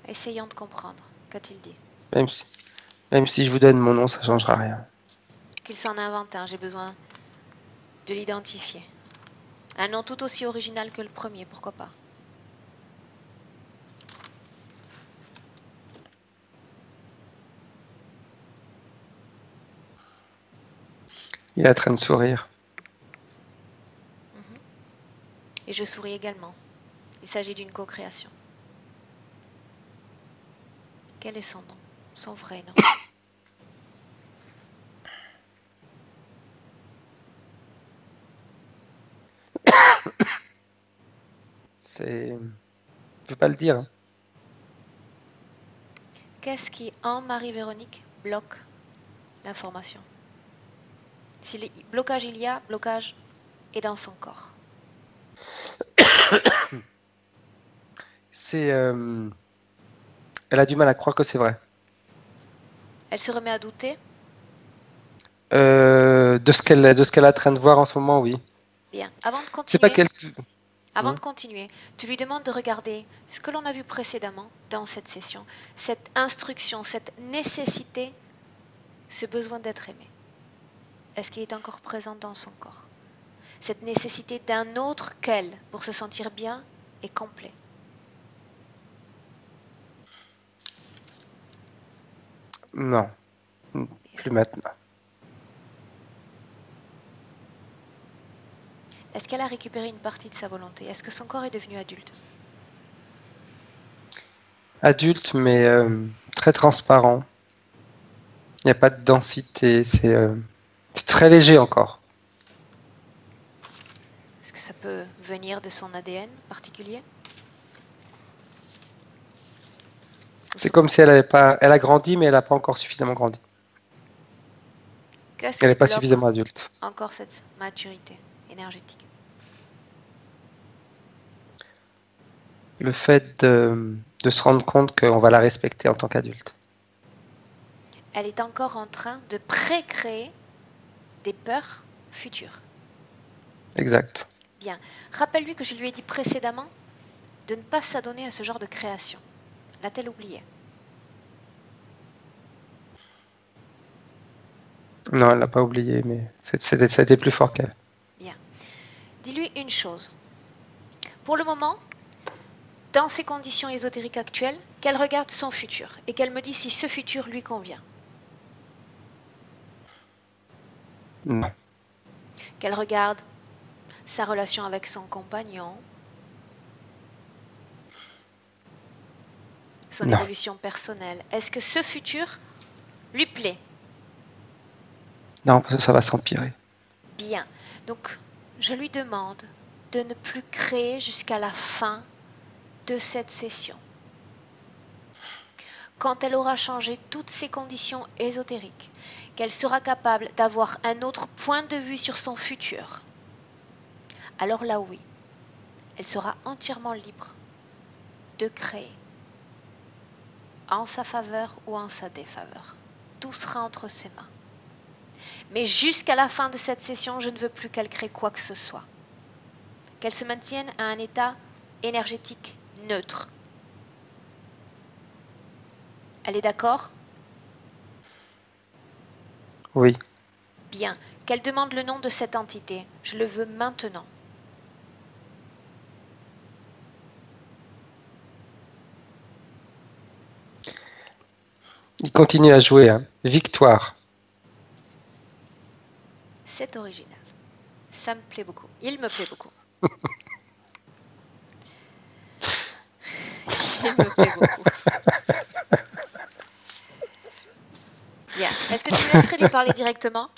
Essayons de comprendre. Qu'a-t-il dit? Même si je vous donne mon nom, ça ne changera rien. Qu'il s'en invente un, j'ai besoin de l'identifier. Un nom tout aussi original que le premier, pourquoi pas? Il est en train de sourire. Et je souris également. Il s'agit d'une co-création. Quel est son nom? Son vrai nom? Je ne peux pas le dire. Hein. Qu'est-ce qui, en Marie-Véronique, bloque l'information? Si blocage il y a, blocage est dans son corps. Elle a du mal à croire que c'est vrai. Elle se remet à douter? De ce qu'elle est en train de voir en ce moment, oui. Bien. Avant de C'est pas continuer, qu'elle. avant de continuer, tu lui demandes de regarder ce que l'on a vu précédemment dans cette session. Cette instruction, cette nécessité, ce besoin d'être aimé. Est-ce qu'il est encore présent dans son corps? Cette nécessité d'un autre qu'elle pour se sentir bien et complet. Non, plus maintenant. Est-ce qu'elle a récupéré une partie de sa volonté? Est-ce que son corps est devenu adulte? Adulte, mais très transparent. Il n'y a pas de densité, c'est très léger encore. Est-ce que ça peut venir de son ADN particulier? C'est comme si elle a grandi, mais elle n'a pas encore suffisamment grandi. Qu'est-ce Elle qui n'est pas bloque suffisamment adulte. encore cette maturité énergétique? Le fait de se rendre compte qu'on va la respecter en tant qu'adulte. Elle est encore en train de pré-créer des peurs futures. Exact. Bien. Rappelle-lui que je lui ai dit précédemment de ne pas s'adonner à ce genre de création. L'a-t-elle oublié? Non, elle l'a pas oublié, mais c'était plus fort qu'elle. Bien. Dis-lui une chose. Pour le moment, dans ces conditions ésotériques actuelles, qu'elle regarde son futur et qu'elle me dise si ce futur lui convient. Non. Qu'elle regarde sa relation avec son compagnon, son Non. évolution personnelle. Est-ce que ce futur lui plaît? Non, parce que ça va s'empirer. Bien. Donc, je lui demande de ne plus créer jusqu'à la fin de cette session. Quand elle aura changé toutes ces conditions ésotériques, qu'elle sera capable d'avoir un autre point de vue sur son futur, alors là oui, elle sera entièrement libre de créer en sa faveur ou en sa défaveur. Tout sera entre ses mains. Mais jusqu'à la fin de cette session, je ne veux plus qu'elle crée quoi que ce soit. Qu'elle se maintienne à un état énergétique neutre. Elle est d'accord? Oui. Bien. Qu'elle demande le nom de cette entité. Je le veux maintenant. Il continue à jouer. Hein. Victoire. C'est original. Ça me plaît beaucoup. Il me plaît beaucoup. Il me plaît beaucoup. Bien. Est-ce que tu me laisserais lui parler directement?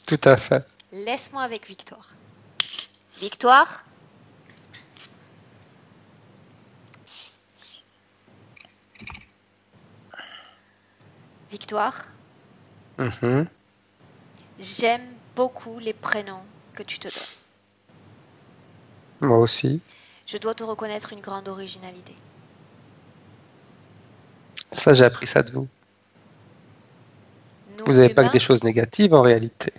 Tout à fait. Laisse-moi avec Victoire. Victoire? Victoire? Mhm. J'aime beaucoup les prénoms que tu te donnes. Moi aussi. Je dois te reconnaître une grande originalité. Ça, j'ai appris ça de vous. Nous, Vous n'avez pas que humains, des choses négatives en réalité.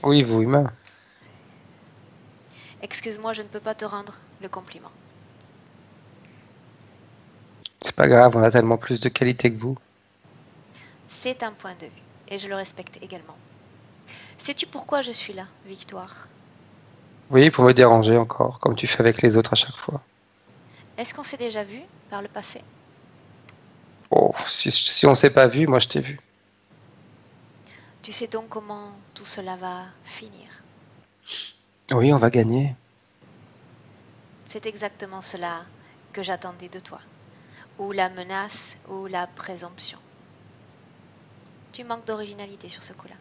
Oui, vous, humains. excuse-moi, je ne peux pas te rendre le compliment. C'est pas grave, on a tellement plus de qualité que vous. C'est un point de vue, et je le respecte également. Sais-tu pourquoi je suis là, Victoire? Oui, pour me déranger encore, comme tu fais avec les autres à chaque fois. Est-ce qu'on s'est déjà vu par le passé? Oh, si on s'est pas vu, moi je t'ai vu. Tu sais donc comment tout cela va finir? Oui, on va gagner. C'est exactement cela que j'attendais de toi. Ou la menace, ou la présomption. Tu manques d'originalité sur ce coup-là.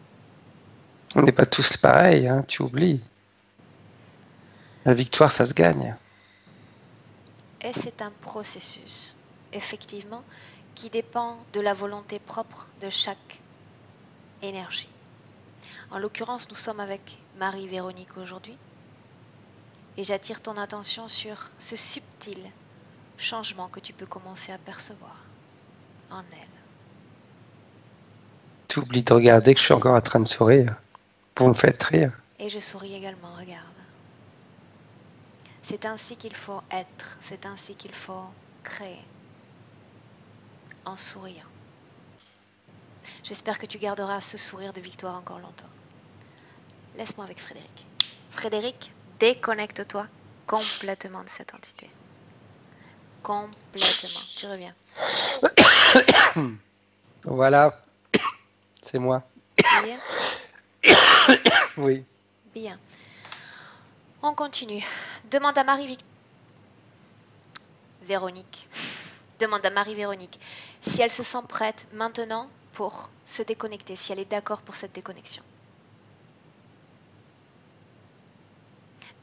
On n'est pas tous pareils, hein, tu oublies. La victoire, ça se gagne. Et c'est un processus, effectivement, qui dépend de la volonté propre de chaque énergie. En l'occurrence, nous sommes avec Marie-Véronique aujourd'hui, et j'attire ton attention sur ce subtil changement que tu peux commencer à percevoir en elle. Tu oublies de regarder que je suis encore en train de sourire. Vous me faites rire. Et je souris également, regarde. C'est ainsi qu'il faut être, c'est ainsi qu'il faut créer, en souriant. J'espère que tu garderas ce sourire de victoire encore longtemps. Laisse-moi avec Frédéric. Frédéric, déconnecte-toi complètement de cette entité. Complètement. Tu reviens. Voilà, c'est moi. Bien. Oui. Bien. On continue. Demande à Marie-Véronique. Demande à Marie-Véronique si elle se sent prête maintenant pour se déconnecter, si elle est d'accord pour cette déconnexion.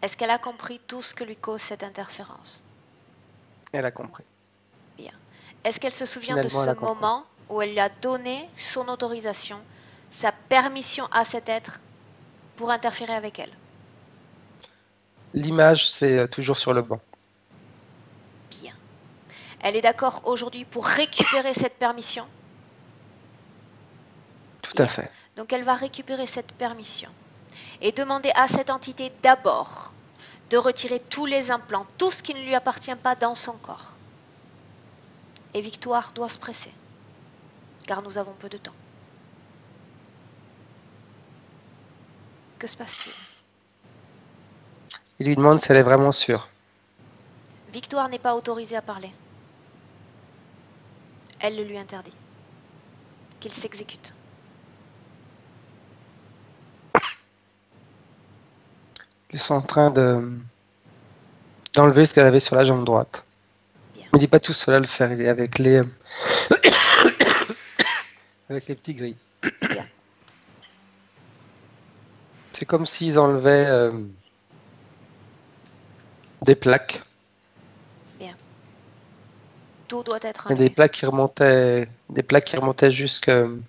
Est-ce qu'elle a compris tout ce que lui cause cette interférence? Elle a compris. Bien. Est-ce qu'elle se souvient de Finalement, ce elle a compris. moment où elle lui a donné son autorisation, sa permission à cet être pour interférer avec elle? L'image, c'est toujours sur le banc. Bien. Elle est d'accord aujourd'hui pour récupérer cette permission? Tout Bien. à fait. Donc elle va récupérer cette permission et demander à cette entité d'abord de retirer tous les implants, tout ce qui ne lui appartient pas dans son corps. Et Victoire doit se presser, car nous avons peu de temps. Que se passe-t-il? Il lui demande si elle est vraiment sûre. Victoire n'est pas autorisée à parler. Elle le lui interdit. Qu'il s'exécute. Ils sont en train d'enlever ce qu'elle avait sur la jambe droite. Bien. Mais il n'est pas tout seul à le faire, il est avec les petits gris. Bien. C'est comme s'ils enlevaient des plaques. Bien. Tout doit être Et des enlevé. plaques qui remontaient jusque dans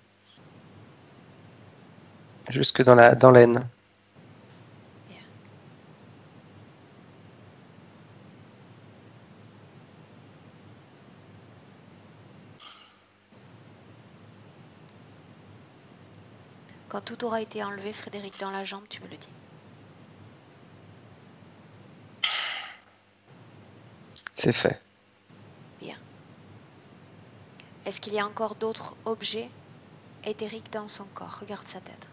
l'aine. Bien. Quand tout aura été enlevé, Frédéric, dans la jambe, tu me le dis. C'est fait. Bien. Est-ce qu'il y a encore d'autres objets éthériques dans son corps? Regarde sa tête.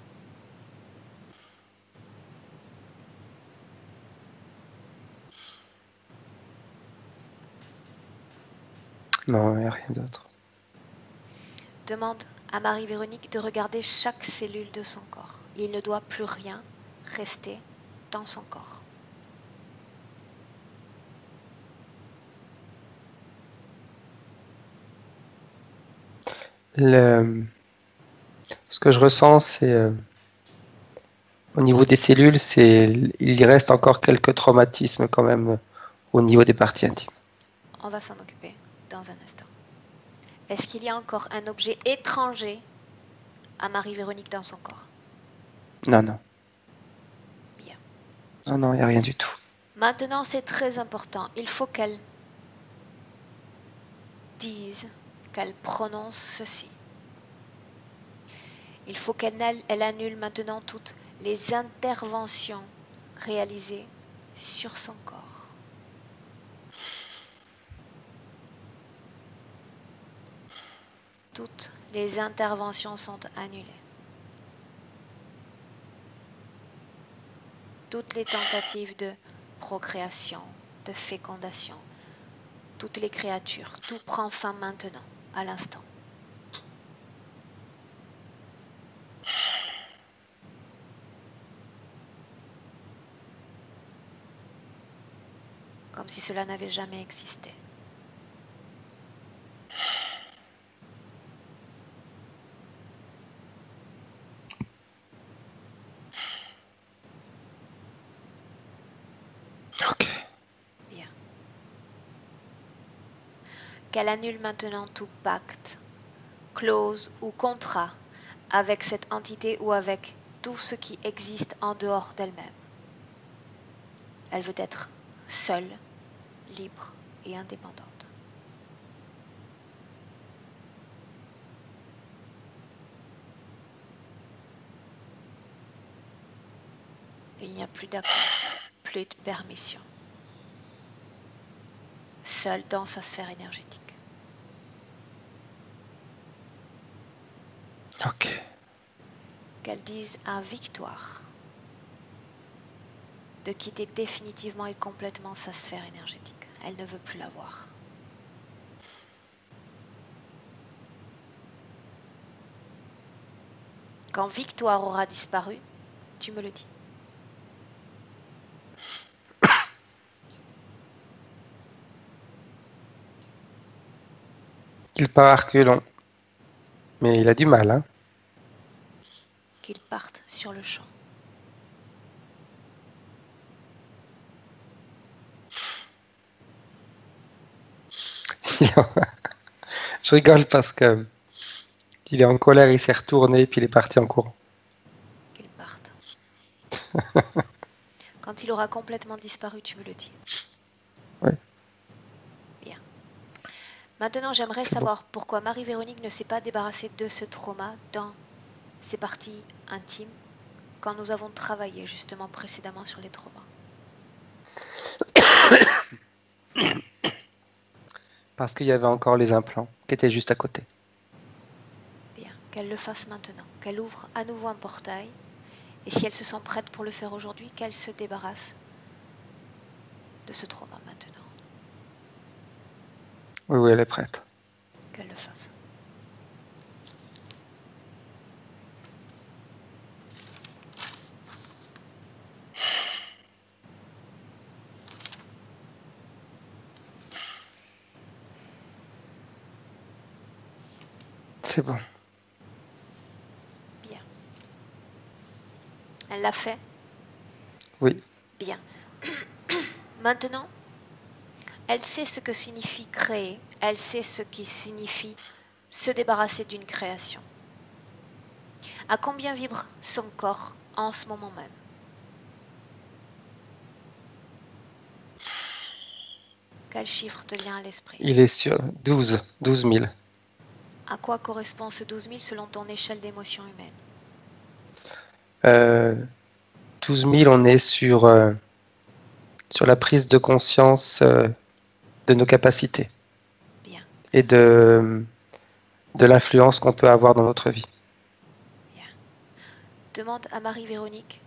Non, il n'y a rien d'autre. Demande à Marie-Véronique de regarder chaque cellule de son corps. Il ne doit plus rien rester dans son corps. Ce que je ressens, c'est au niveau des cellules, il y reste encore quelques traumatismes quand même au niveau des parties intimes. On va s'en occuper dans un instant. Est-ce qu'il y a encore un objet étranger à Marie-Véronique dans son corps? Non, non. Bien. Non, non, il n'y a rien du tout. Maintenant, c'est très important. Il faut qu'elle dise, qu'elle prononce ceci. Il faut qu'elle annule maintenant toutes les interventions réalisées sur son corps. Toutes les interventions sont annulées. Toutes les tentatives de procréation, de fécondation, toutes les créatures, tout prend fin maintenant, à l'instant. Comme si cela n'avait jamais existé. Ok. Bien. Qu'elle annule maintenant tout pacte, clause ou contrat avec cette entité ou avec tout ce qui existe en dehors d'elle-même. Elle veut être seule, libre et indépendante. Il n'y a plus d'accord, plus de permission. Seule dans sa sphère énergétique. Ok. Qu'elle dise à Victoire de quitter définitivement et complètement sa sphère énergétique. Elle ne veut plus la voir. Quand Victoire aura disparu, tu me le dis. qu'il part à reculons. Mais il a du mal, hein. Qu'il parte sur le champ. Je rigole parce que il est en colère, il s'est retourné, puis il est parti en courant. Qu'il parte. Quand il aura complètement disparu, tu me le dis. Oui. Bien. Maintenant, j'aimerais C'est savoir pourquoi Marie-Véronique ne s'est pas débarrassée de ce trauma dans ses parties intimes quand nous avons travaillé justement précédemment sur les traumas. Parce qu'il y avait encore les implants qui étaient juste à côté. Bien, qu'elle le fasse maintenant, qu'elle ouvre à nouveau un portail, et si elle se sent prête pour le faire aujourd'hui, qu'elle se débarrasse de ce trauma maintenant, Oui, oui, elle est prête. qu'elle le fasse. C'est bon. Bien. Elle l'a fait? Oui. Bien. Maintenant, elle sait ce que signifie créer, elle sait ce qui signifie se débarrasser d'une création. À combien vibre son corps en ce moment même? Quel chiffre te vient à l'esprit? Il est sur 12 000. À quoi correspond ce 12 000 selon ton échelle d'émotion humaine? 12 000, on est sur la prise de conscience de nos capacités Bien, et de l'influence qu'on peut avoir dans notre vie. bien. Demande à Marie-Véronique,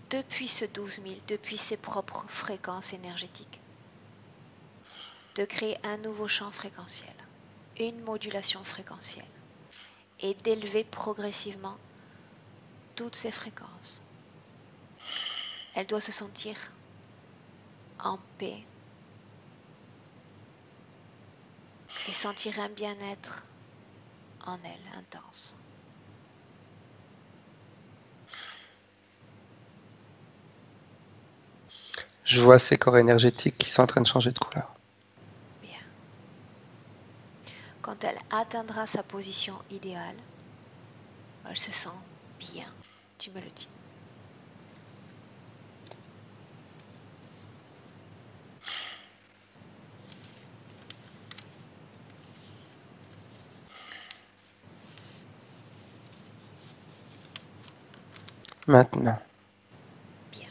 depuis ce 12 000, depuis ses propres fréquences énergétiques, de créer un nouveau champ fréquentiel, une modulation fréquentielle, et d'élever progressivement toutes ces fréquences. Elle doit se sentir en paix et sentir un bien-être en elle intense. Je vois ces corps énergétiques qui sont en train de changer de couleur. Bien. Quand elle atteindra sa position idéale, elle se sent bien. Tu me le dis. Maintenant. Bien.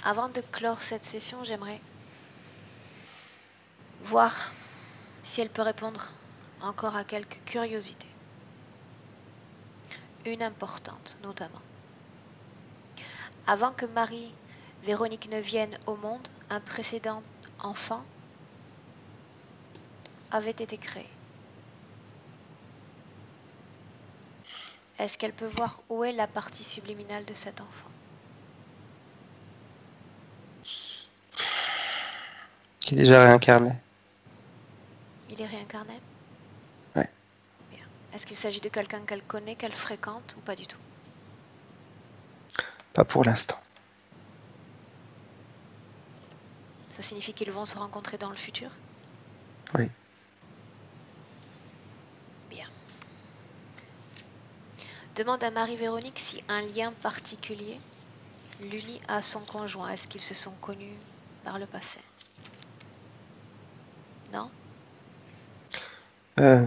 Avant de clore cette session, j'aimerais voir si elle peut répondre encore à quelques curiosités. Une importante notamment. Avant que Marie-Véronique ne vienne au monde, un précédent enfant avait été créé. Est-ce qu'elle peut voir où est la partie subliminale de cet enfant? Qui est déjà réincarné. Il est réincarné? Ouais. Bien. Est-ce qu'il s'agit de quelqu'un qu'elle connaît, qu'elle fréquente ou pas du tout? Pas pour l'instant. Ça signifie qu'ils vont se rencontrer dans le futur? Oui. Bien. Demande à Marie-Véronique si un lien particulier l'unit à son conjoint. Est-ce qu'ils se sont connus par le passé? Non? Euh,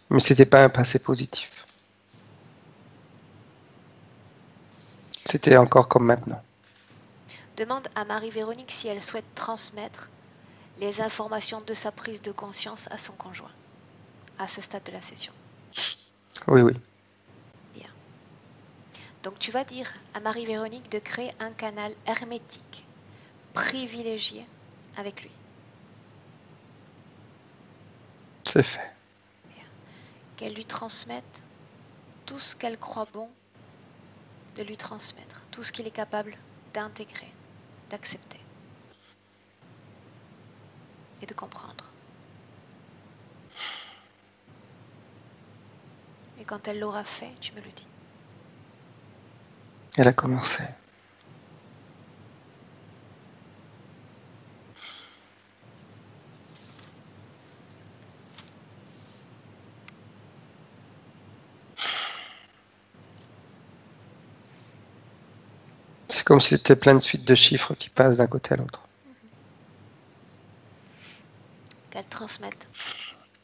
Mais c'était pas un passé positif. C'était encore comme maintenant. Demande à Marie-Véronique si elle souhaite transmettre les informations de sa prise de conscience à son conjoint, à ce stade de la session. Oui, oui. Bien. Donc tu vas dire à Marie-Véronique de créer un canal hermétique, privilégié avec lui. C'est fait. Bien. Qu'elle lui transmette tout ce qu'elle croit bon de lui transmettre, tout ce qu'il est capable d'intégrer, d'accepter. et de comprendre. Et quand elle l'aura fait, tu me le dis. Elle a commencé. C'est comme si c'était plein de suites de chiffres qui passent d'un côté à l'autre. Qu'elle transmette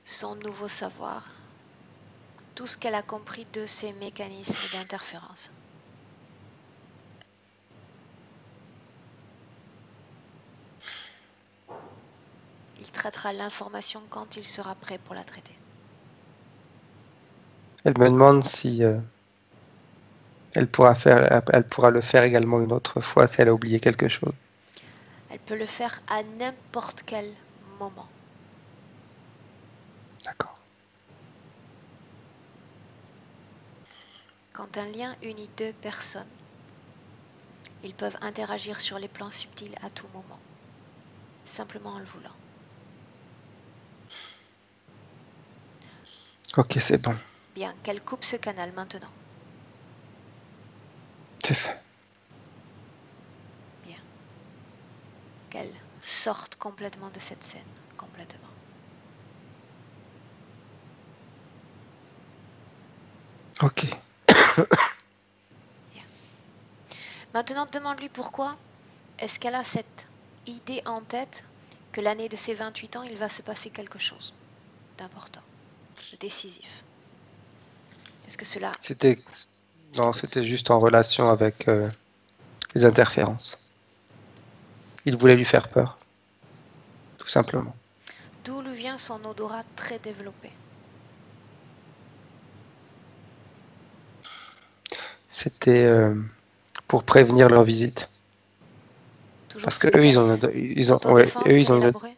son nouveau savoir, tout ce qu'elle a compris de ces mécanismes d'interférence. Il traitera l'information quand il sera prêt pour la traiter. Elle me demande si elle pourra le faire également une autre fois si elle a oublié quelque chose. Elle peut le faire à n'importe quel moment. D'accord. Quand un lien unit deux personnes, ils peuvent interagir sur les plans subtils à tout moment, simplement en le voulant. Ok, c'est bon. Bien, qu'elle coupe ce canal maintenant. C'est fait. Bien. Qu'elle sorte complètement de cette scène, complètement. Ok. Bien. Maintenant, demande-lui pourquoi est-ce qu'elle a cette idée en tête que l'année de ses 28 ans, il va se passer quelque chose d'important, de décisif. Est-ce que cela... C'était juste en relation avec les interférences. Il voulait lui faire peur, tout simplement. D'où lui vient son odorat très développé? C'était pour prévenir leur visite. Toujours Parce ce que eux, mécanisme d'autodéfense qu'il a élaboré?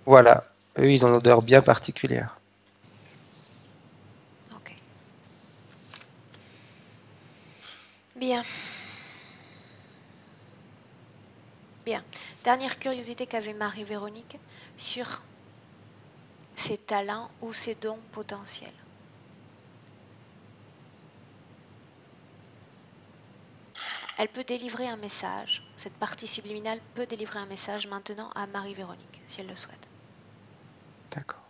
Voilà, eux, ils ont une odeur bien particulière. Ok. Bien. Bien. Dernière curiosité qu'avait Marie-Véronique sur ses talents ou ses dons potentiels. Elle peut délivrer un message. Cette partie subliminale peut délivrer un message maintenant à Marie-Véronique, si elle le souhaite. D'accord.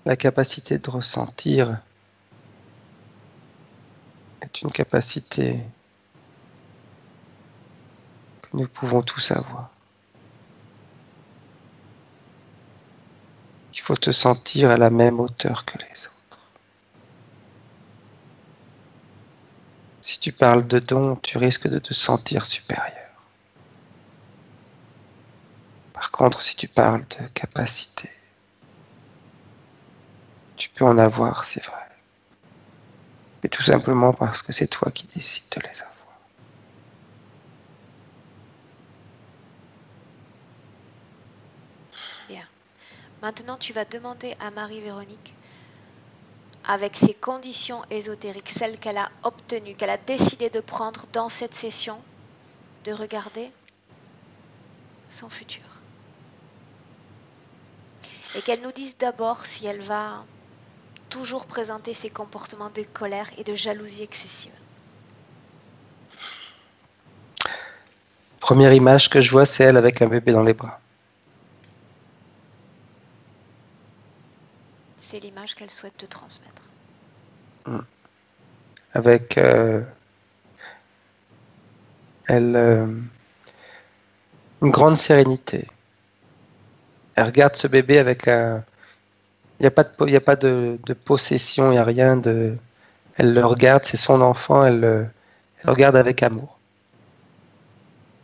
La capacité de ressentir est une capacité que nous pouvons tous avoir. Il faut te sentir à la même hauteur que les autres. Si tu parles de dons, tu risques de te sentir supérieur. Par contre, si tu parles de capacité, tu peux en avoir, c'est vrai. Mais tout simplement parce que c'est toi qui décides de les avoir. Bien. Maintenant, tu vas demander à Marie-Véronique, avec ses conditions ésotériques, celles qu'elle a obtenues, qu'elle a décidé de prendre dans cette session, de regarder son futur. Et qu'elle nous dise d'abord si elle va toujours présenter ses comportements de colère et de jalousie excessive. Première image que je vois, c'est elle avec un bébé dans les bras. C'est l'image qu'elle souhaite te transmettre. Avec elle, une grande sérénité. Elle regarde ce bébé avec un... Il n'y a pas de possession, il n'y a rien de... Elle le regarde, c'est son enfant, elle le regarde avec amour.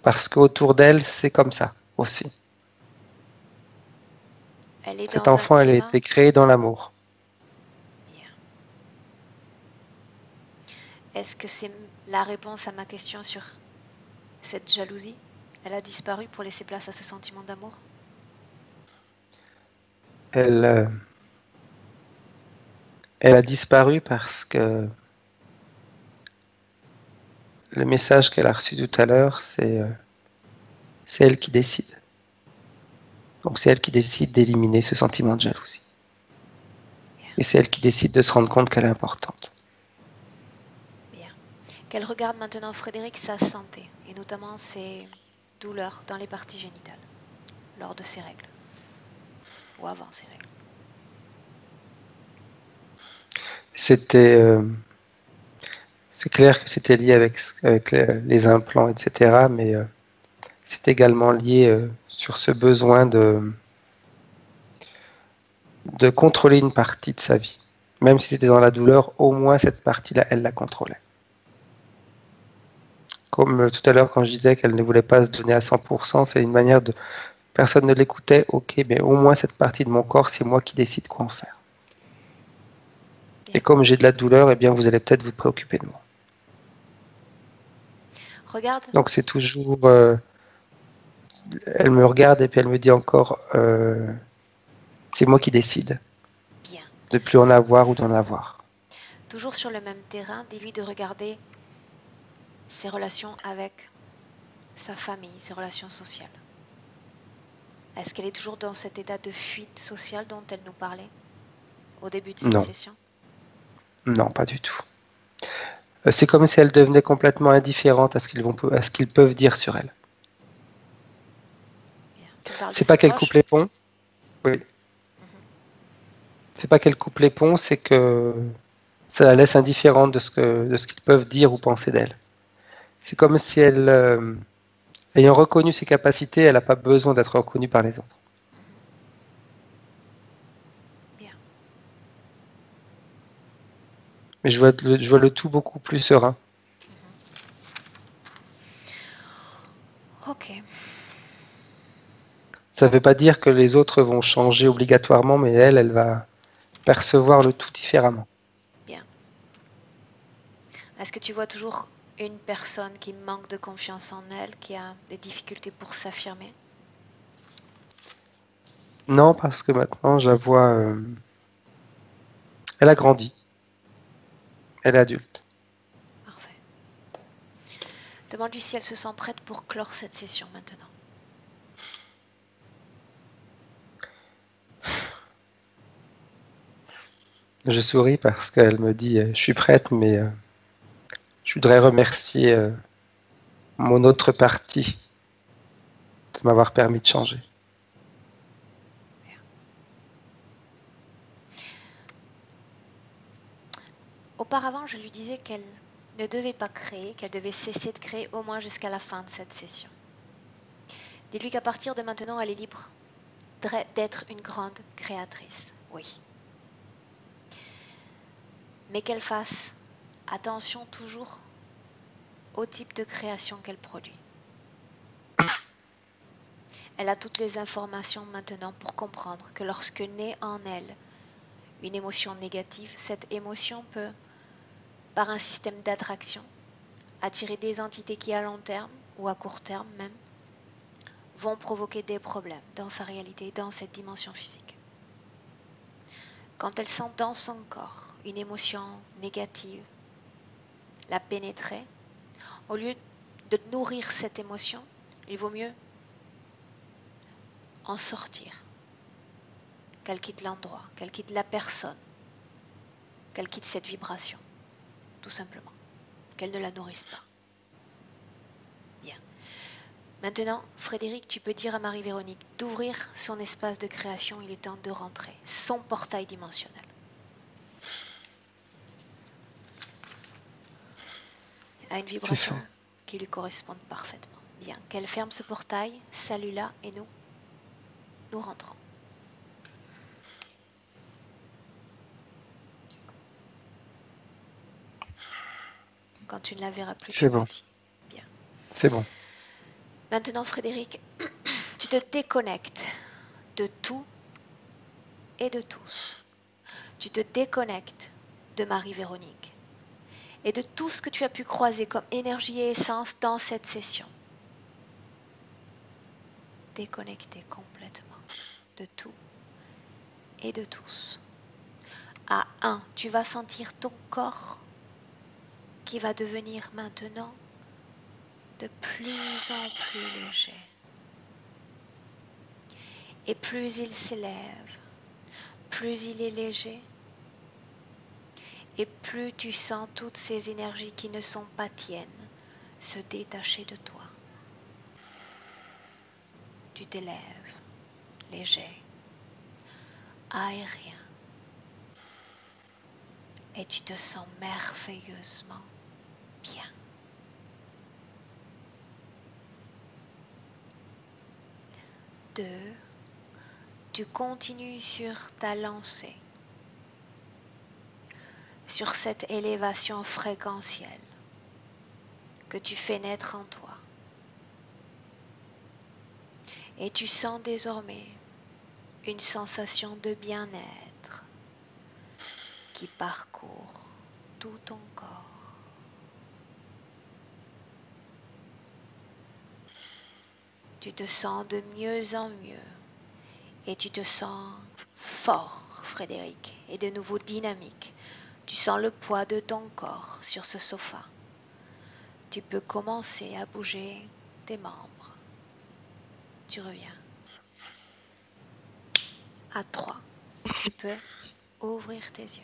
Parce qu'autour d'elle, c'est comme ça aussi. Elle est Cet dans un enfant, elle a climat... été créée dans l'amour. Bien. Est-ce que c'est la réponse à ma question sur cette jalousie? Elle a disparu pour laisser place à ce sentiment d'amour? Elle, elle a disparu parce que le message qu'elle a reçu tout à l'heure, c'est elle qui décide. Donc c'est elle qui décide d'éliminer ce sentiment de jalousie. Et c'est elle qui décide de se rendre compte qu'elle est importante. Bien. Qu'elle regarde maintenant, Frédéric, sa santé, et notamment ses douleurs dans les parties génitales, lors de ses règles, ou avant ses règles. C'est clair que c'était lié avec les implants, etc. Mais c'est également lié sur ce besoin de contrôler une partie de sa vie. Même si c'était dans la douleur, au moins cette partie-là, elle la contrôlait. Comme tout à l'heure, quand je disais qu'elle ne voulait pas se donner à 100%, c'est une manière de... Personne ne l'écoutait, ok, mais au moins cette partie de mon corps, c'est moi qui décide quoi en faire. Et comme j'ai de la douleur, eh bien, vous allez peut-être vous préoccuper de moi. Regarde. Donc c'est toujours... elle me regarde et puis elle me dit encore, c'est moi qui décide. Bien. De plus en avoir ou d'en avoir. Toujours sur le même terrain, dis-lui de regarder ses relations avec sa famille, ses relations sociales. Est-ce qu'elle est toujours dans cet état de fuite sociale dont elle nous parlait au début de cette session? Non, pas du tout. C'est comme si elle devenait complètement indifférente à ce qu'ils peuvent dire sur elle. C'est pas qu'elle coupe les ponts. Oui. C'est pas qu'elle coupe les ponts, c'est que ça la laisse indifférente de ce qu'ils peuvent dire ou penser d'elle. C'est comme si elle, ayant reconnu ses capacités, elle n'a pas besoin d'être reconnue par les autres. Bien. Mais je vois le tout beaucoup plus serein. Ok. Ça ne veut pas dire que les autres vont changer obligatoirement, mais elle va percevoir le tout différemment. Bien. Est-ce que tu vois toujours une personne qui manque de confiance en elle, qui a des difficultés pour s'affirmer? Non, parce que maintenant, je la vois... elle a grandi. Elle est adulte. Parfait. Demande-lui si elle se sent prête pour clore cette session maintenant. Je souris parce qu'elle me dit je suis prête, mais je voudrais remercier mon autre partie de m'avoir permis de changer. Auparavant, je lui disais qu'elle ne devait pas créer, qu'elle devait cesser de créer au moins jusqu'à la fin de cette session. Dis-lui qu'à partir de maintenant, elle est libre d'être une grande créatrice, oui. Mais qu'elle fasse attention toujours au type de création qu'elle produit. Elle a toutes les informations maintenant pour comprendre que lorsque naît en elle une émotion négative, cette émotion peut, par un système d'attraction, attirer des entités qui, à long terme ou à court terme même, vont provoquer des problèmes dans sa réalité, dans cette dimension physique. Quand elle sent dans son corps une émotion négative la pénétrer, au lieu de nourrir cette émotion, il vaut mieux en sortir, qu'elle quitte l'endroit, qu'elle quitte la personne, qu'elle quitte cette vibration, tout simplement, qu'elle ne la nourrisse pas. Bien. Maintenant, Frédéric, tu peux dire à Marie-Véronique d'ouvrir son espace de création, il est temps de rentrer, son portail dimensionnel. À une vibration qui lui corresponde parfaitement. Bien, qu'elle ferme ce portail, celui-là, et nous rentrons. Quand tu ne la verras plus, tu me dis. Bien. C'est bon. Maintenant, Frédéric, tu te déconnectes de tout et de tous. Tu te déconnectes de Marie-Véronique et de tout ce que tu as pu croiser comme énergie et essence dans cette session. Déconnecté complètement de tout et de tous. À 1, tu vas sentir ton corps qui va devenir maintenant de plus en plus léger. Et plus il s'élève, plus il est léger, et plus tu sens toutes ces énergies qui ne sont pas tiennes se détacher de toi. Tu t'élèves, léger, aérien, et tu te sens merveilleusement bien. Deux, tu continues sur ta lancée, sur cette élévation fréquentielle que tu fais naître en toi. Et tu sens désormais une sensation de bien-être qui parcourt tout ton corps. Tu te sens de mieux en mieux et tu te sens fort, Frédéric, et de nouveau dynamique. Tu sens le poids de ton corps sur ce sofa. Tu peux commencer à bouger tes membres. Tu reviens. À 3, tu peux ouvrir tes yeux.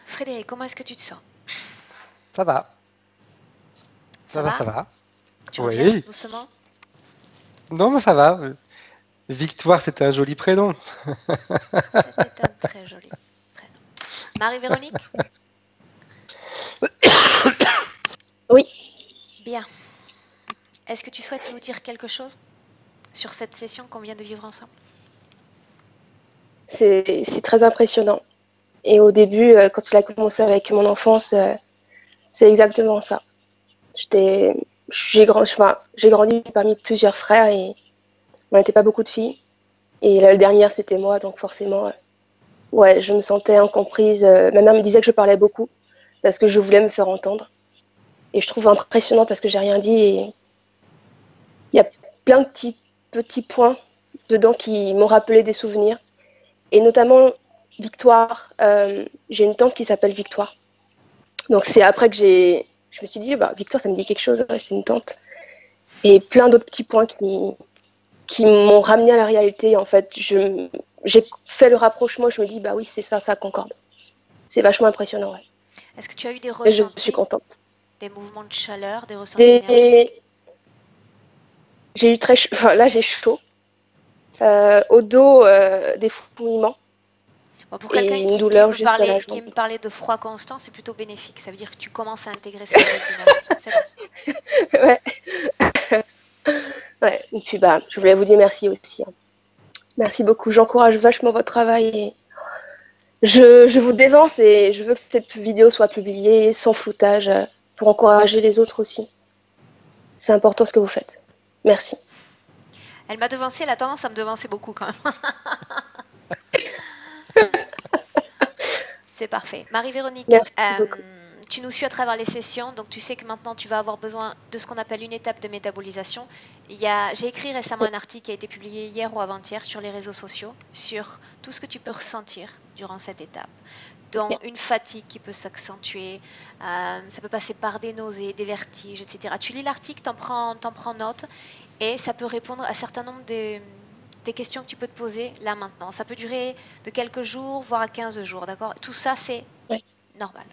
Frédéric, comment est-ce que tu te sens? Ça va. Ça va? Ça va. Tu reviens Oui. doucement? Non, mais ça va. Victoire, c'était un joli prénom. C'était un très joli prénom. Marie-Véronique? Oui. Bien. Est-ce que tu souhaites nous dire quelque chose sur cette session qu'on vient de vivre ensemble? C'est très impressionnant. Et au début, quand il a commencé avec mon enfance, c'est exactement ça. J'ai grandi parmi plusieurs frères et on n'était pas beaucoup de filles. Et la dernière, c'était moi, donc forcément, ouais, je me sentais incomprise. Ma mère me disait que je parlais beaucoup parce que je voulais me faire entendre. Et je trouve impressionnant parce que j'ai rien dit. Et il y a plein de petits points dedans qui m'ont rappelé des souvenirs. Et notamment Victoire. J'ai une tante qui s'appelle Victoire. Donc c'est après que je me suis dit, bah, Victoire, ça me dit quelque chose, ouais, c'est une tante. Et plein d'autres petits points qui m'ont ramené à la réalité. En fait, j'ai fait le rapprochement, je me dis, bah oui, c'est ça, ça concorde. C'est vachement impressionnant, ouais. Est-ce que tu as eu des Et je ressentis, suis contente. des mouvements de chaleur, des ressentis énergétiques? J'ai eu enfin, là, j'ai chaud. Au dos, des fouillements. Bon, pour Et quelqu'un une douleur juste à la qui jambe. me parlait de froid constant, c'est plutôt bénéfique. Ça veut dire que tu commences à intégrer ces nouvelles énergies. C'est bon. Ouais. Ouais. Et puis, bah, je voulais vous dire merci aussi. Merci beaucoup. J'encourage vachement votre travail. Et je vous dévance et je veux que cette vidéo soit publiée sans floutage pour encourager les autres aussi. C'est important ce que vous faites. Merci. Elle m'a devancé, elle a tendance à me devancer beaucoup quand même. C'est parfait. Marie-Véronique, Merci beaucoup. tu nous suis à travers les sessions, donc tu sais que maintenant tu vas avoir besoin de ce qu'on appelle une étape de métabolisation. J'ai écrit récemment un article qui a été publié hier ou avant-hier sur les réseaux sociaux sur tout ce que tu peux ressentir durant cette étape, dont une fatigue qui peut s'accentuer, ça peut passer par des nausées, des vertiges, etc. Tu lis l'article, t'en prends note et ça peut répondre à un certain nombre des questions que tu peux te poser là maintenant. Ça peut durer de quelques jours, voire à 15 jours, d'accord? Tout ça, c'est normal.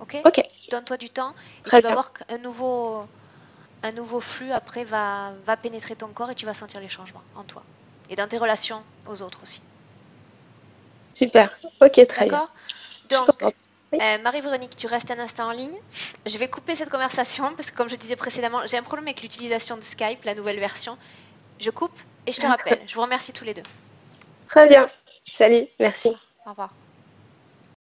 Ok? Donne-toi du temps et tu vas voir qu'un nouveau flux après va pénétrer ton corps et tu vas sentir les changements en toi et dans tes relations aux autres aussi. Super. Ok, très bien. D'accord? Donc, Marie-Véronique, tu restes un instant en ligne. Je vais couper cette conversation parce que comme je disais précédemment, j'ai un problème avec l'utilisation de Skype, la nouvelle version. Je coupe et je te rappelle. Je vous remercie tous les deux. Très bien. Salut, merci. Au revoir.